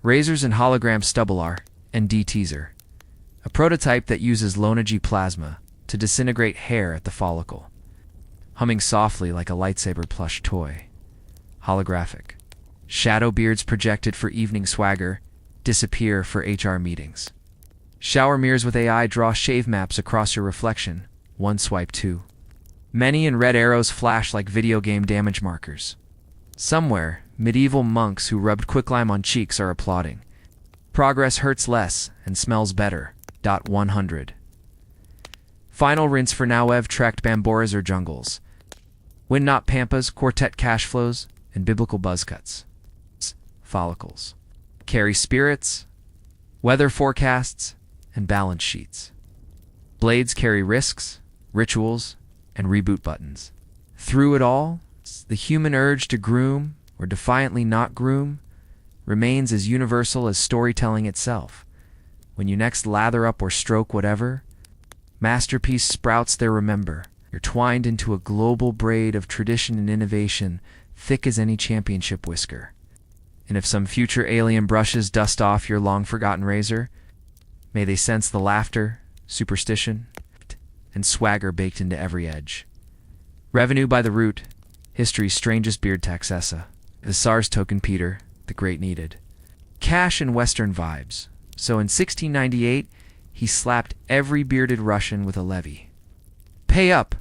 Razors and hologram stubble and D-teaser. A prototype that uses low-energy plasma to disintegrate hair at the follicle. Humming softly like a lightsaber plush toy. Holographic. Shadow beards projected for evening swagger, disappear for HR meetings. Shower mirrors with AI draw shave maps across your reflection. One swipe, two. Many and red arrows flash like video game damage markers. Somewhere, medieval monks who rubbed quicklime on cheeks are applauding. Progress hurts less and smells better. 100. Final rinse for Nawev trekked Bamboras or jungles. Wind not pampas, quartet cash flows, and biblical buzz cuts. Follicles. Carry spirits, weather forecasts, and balance sheets. Blades carry risks, rituals, and reboot buttons. Through it all, the human urge to groom, or defiantly not groom, remains as universal as storytelling itself. When you next lather up or stroke whatever, masterpiece sprouts there. Remember, you're twined into a global braid of tradition and innovation, thick as any championship whisker. And if some future alien brushes dust off your long-forgotten razor, may they sense the laughter, superstition, and swagger baked into every edge. Revenue by the root, history's strangest beard taxessa. The SARS token Peter, the Great needed. Cash and Western vibes. So in 1698, he slapped every bearded Russian with a levy. Pay up.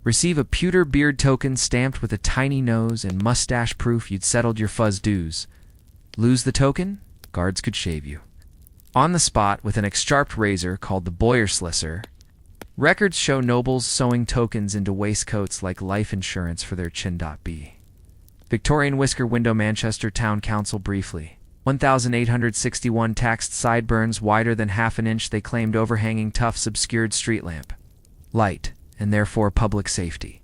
Receive a pewter beard token stamped with a tiny nose and mustache proof you'd settled your fuzz dues. Lose the token? Guards could shave you. On the spot with an exsharped razor called the Boyerslisser, records show nobles sewing tokens into waistcoats like life insurance for their chin.b. Victorian whisker window. Manchester Town Council briefly. 1,861 taxed sideburns wider than half an inch. They claimed overhanging tufts obscured street lamp light, and therefore public safety.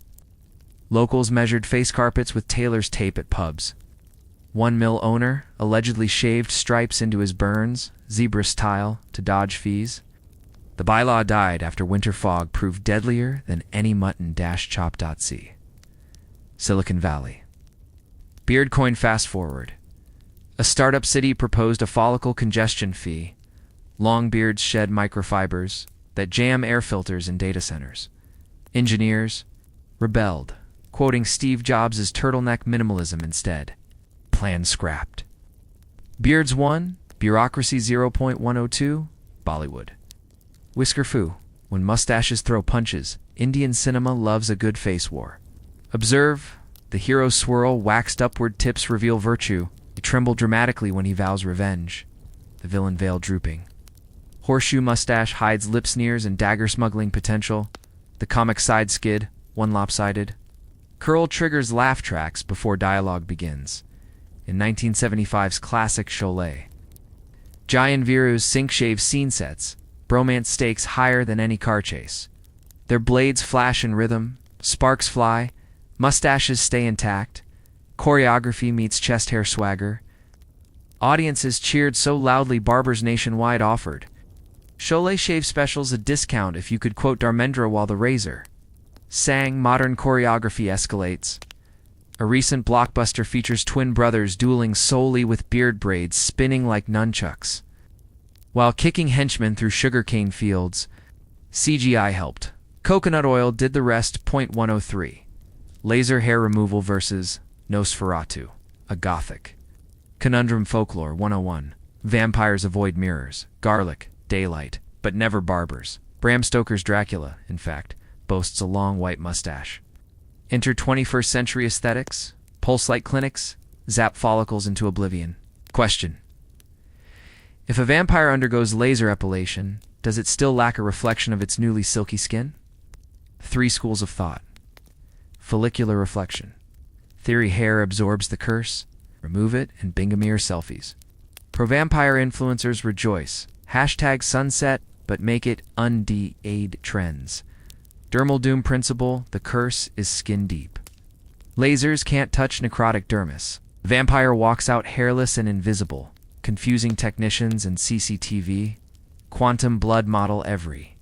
Locals measured face carpets with tailor's tape at pubs. One mill owner allegedly shaved stripes into his burns, zebra style, to dodge fees. The bylaw died after winter fog proved deadlier than any mutton-chop.c. Silicon Valley. Beard coin fast forward. A startup city proposed a follicle congestion fee. Long beards shed microfibers that jam air filters in data centers. Engineers rebelled, quoting Steve Jobs' turtleneck minimalism instead. Plan scrapped. Beards 1, Bureaucracy 0.102, Bollywood. Whisker Fu, when mustaches throw punches, Indian cinema loves a good face war. Observe, the hero's swirl, waxed upward tips reveal virtue. He tremble dramatically when he vows revenge. The villain veil drooping. Horseshoe mustache hides lip sneers and dagger smuggling potential. The comic side skid, one lopsided. Curl triggers laugh tracks before dialogue begins. In 1975's classic Sholay. Jayan Viru's sink shave scene sets, bromance stakes higher than any car chase. Their blades flash in rhythm, sparks fly, mustaches stay intact, choreography meets chest hair swagger. Audiences cheered so loudly barbers nationwide offered Sholay shave specials a discount if you could quote Dharmendra while the razor sang. Modern choreography escalates. A recent blockbuster features twin brothers dueling solely with beard braids spinning like nunchucks. While kicking henchmen through sugarcane fields, CGI helped. Coconut oil did the rest. 103. Laser hair removal versus Nosferatu, a gothic. Conundrum folklore 101. Vampires avoid mirrors, garlic, daylight, but never barbers. Bram Stoker's Dracula, in fact, boasts a long white mustache. Enter 21st century aesthetics, pulse-light clinics, zap follicles into oblivion. Question: if a vampire undergoes laser epilation, does it still lack a reflection of its newly silky skin? 3 schools of thought. Follicular reflection. Theory: hair absorbs the curse. Remove it and Bingamere selfies. Pro-vampire influencers rejoice. Hashtag sunset, but make it undead trends. Dermal doom principle: the curse is skin deep. Lasers can't touch necrotic dermis. Vampire walks out hairless and invisible. Confusing technicians and CCTV. Quantum blood model every.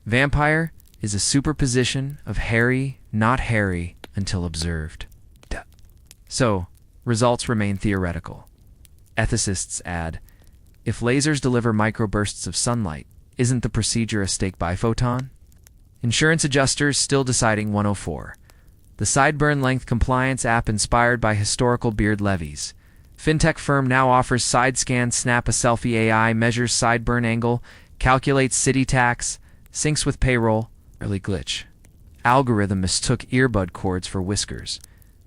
Vampire is a superposition of hairy, not hairy, until observed. So, results remain theoretical. Ethicists add, if lasers deliver microbursts of sunlight, isn't the procedure a stake biphoton? Insurance adjusters still deciding 104. The sideburn length compliance app inspired by historical beard levies. Fintech firm now offers side scan, snap a selfie. AI measures sideburn angle, calculates city tax, syncs with payroll. Early glitch. Algorithm mistook earbud cords for whiskers,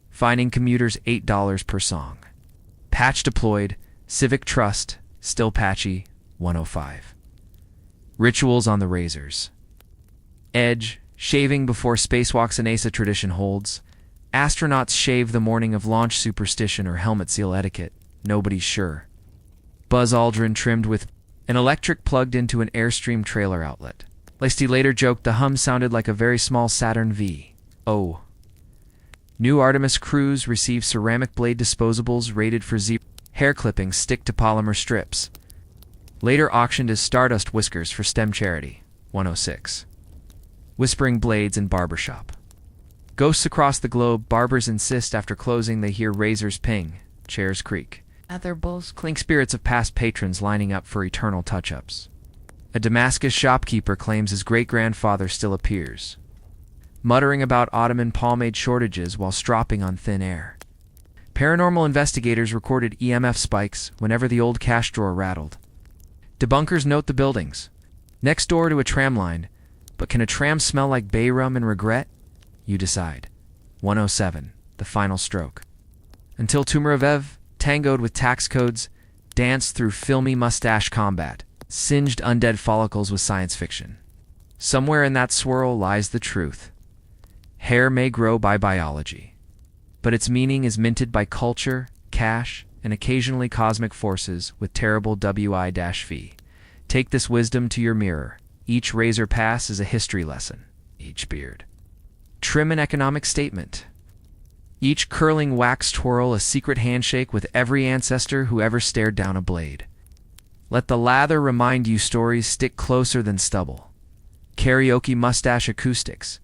fining commuters $8 per song. Patch deployed, civic trust, still patchy, 105. Rituals on the razors. Edge, shaving before spacewalks. A NASA tradition holds. Astronauts shave the morning of launch. Superstition or helmet seal etiquette, nobody's sure. Buzz Aldrin trimmed with an electric plugged into an Airstream trailer outlet. Lacey later joked the hum sounded like a very small Saturn V. Oh. New Artemis crews receive ceramic blade disposables rated for hair clippings stick to polymer strips. Later auctioned as Stardust whiskers for STEM charity, 106. Whispering blades in barbershop. Ghosts across the globe, barbers insist after closing they hear razors ping, chairs creak. At their bowls Clink spirits of past patrons lining up for eternal touch-ups. A Damascus shopkeeper claims his great-grandfather still appears, muttering about Ottoman pomade shortages while stropping on thin air. Paranormal investigators recorded EMF spikes whenever the old cash drawer rattled. Debunkers note the buildings, next door to a tram line, but can a tram smell like bay rum and regret? You decide. 107, the final stroke. Until Tumarev, tangoed with tax codes, danced through filmy mustache combat, singed undead follicles with science fiction. Somewhere in that swirl lies the truth. Hair may grow by biology, but its meaning is minted by culture, cash, and occasionally cosmic forces with terrible WI-fee. Take this wisdom to your mirror. Each razor pass is a history lesson. Each beard. trim and economic statement. Each curling wax twirl a secret handshake with every ancestor who ever stared down a blade. Let the lather remind you stories stick closer than stubble. Karaoke mustache acoustics.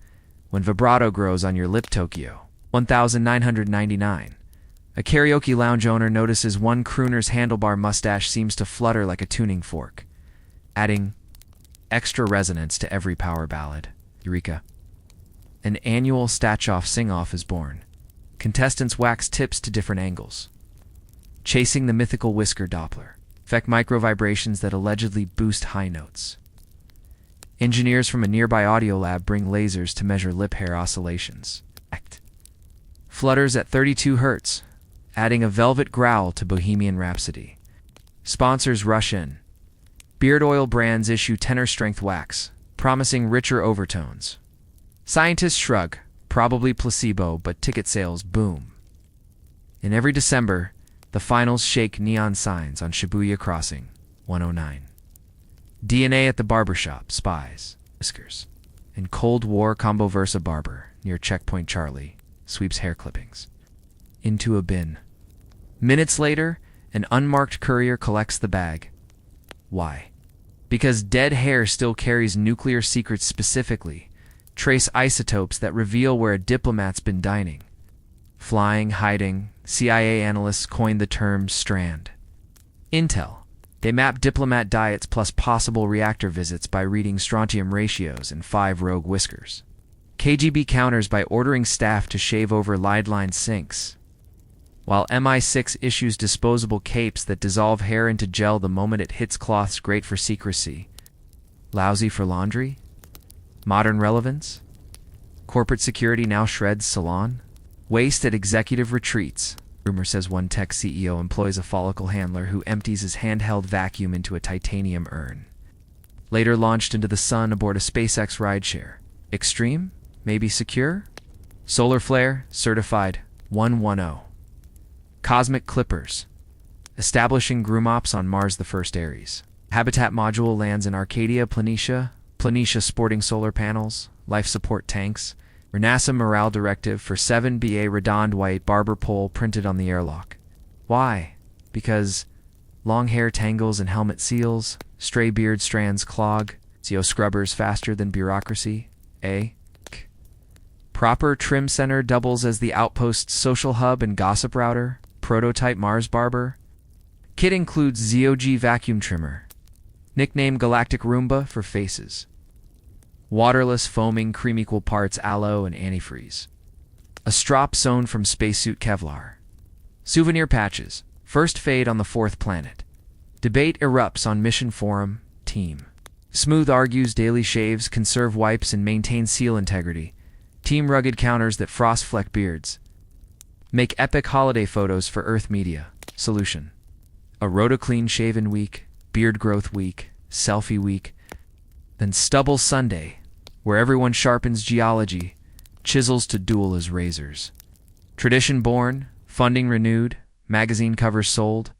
When vibrato grows on your lip, Tokyo. 1999. A karaoke lounge owner notices one crooner's handlebar mustache seems to flutter like a tuning fork, adding extra resonance to every power ballad. Eureka. An annual Statchoff sing-off is born. Contestants wax tips to different angles. Chasing the mythical whisker Doppler. Effect micro-vibrations that allegedly boost high notes. Engineers from a nearby audio lab bring lasers to measure lip hair oscillations. Flutters at 32 Hz, adding a velvet growl to Bohemian Rhapsody. Sponsors rush in. Beard oil brands issue tenor-strength wax, promising richer overtones. Scientists shrug, probably placebo, but ticket sales boom. In every December, the finals shake neon signs on Shibuya Crossing, 109. DNA at the barbershop, spies, whiskers. In Cold War Combo Versa barber, near Checkpoint Charlie, sweeps hair clippings into a bin. Minutes later, an unmarked courier collects the bag. Why? Because dead hair still carries nuclear secrets, specifically trace isotopes that reveal where a diplomat's been dining. Flying, hiding, CIA analysts coined the term strand. Intel. They map diplomat diets plus possible reactor visits by reading strontium ratios and 5 rogue whiskers. KGB counters by ordering staff to shave over lead-lined sinks, while MI6 issues disposable capes that dissolve hair into gel the moment it hits cloths. Great for secrecy, lousy for laundry. Modern relevance? Corporate security now shreds salon? Waste at executive retreats. Rumor says one tech CEO employs a follicle handler who empties his handheld vacuum into a titanium urn. Later launched into the sun aboard a SpaceX rideshare. Extreme? Maybe secure? Solar flare, certified 110. Cosmic clippers. Establishing groomops on Mars, the first Ares. Habitat module lands in Arcadia, Planitia. Planitia sporting solar panels, life support tanks. NASA morale directive for 7BA redond white barber pole printed on the airlock. Why? Because long hair tangles and helmet seals, stray beard strands clog, CO scrubbers faster than bureaucracy. Proper trim center doubles as the outpost's social hub and gossip router. Prototype Mars barber. Kit includes ZOG vacuum trimmer. Nickname Galactic Roomba for faces. Waterless foaming cream equal parts aloe and antifreeze. A strop sewn from spacesuit Kevlar. Souvenir patches. First fade on the 4th planet. Debate erupts on mission forum. Team. Smooth argues daily shaves conserve wipes and maintain seal integrity. Team rugged counters that frost fleck beards. Make epic holiday photos for Earth Media. Solution. A rotoclean shaven week, beard growth week, selfie week, then Stubble Sunday, where everyone sharpens geology, chisels to duel as razors. Tradition born, funding renewed, magazine covers sold,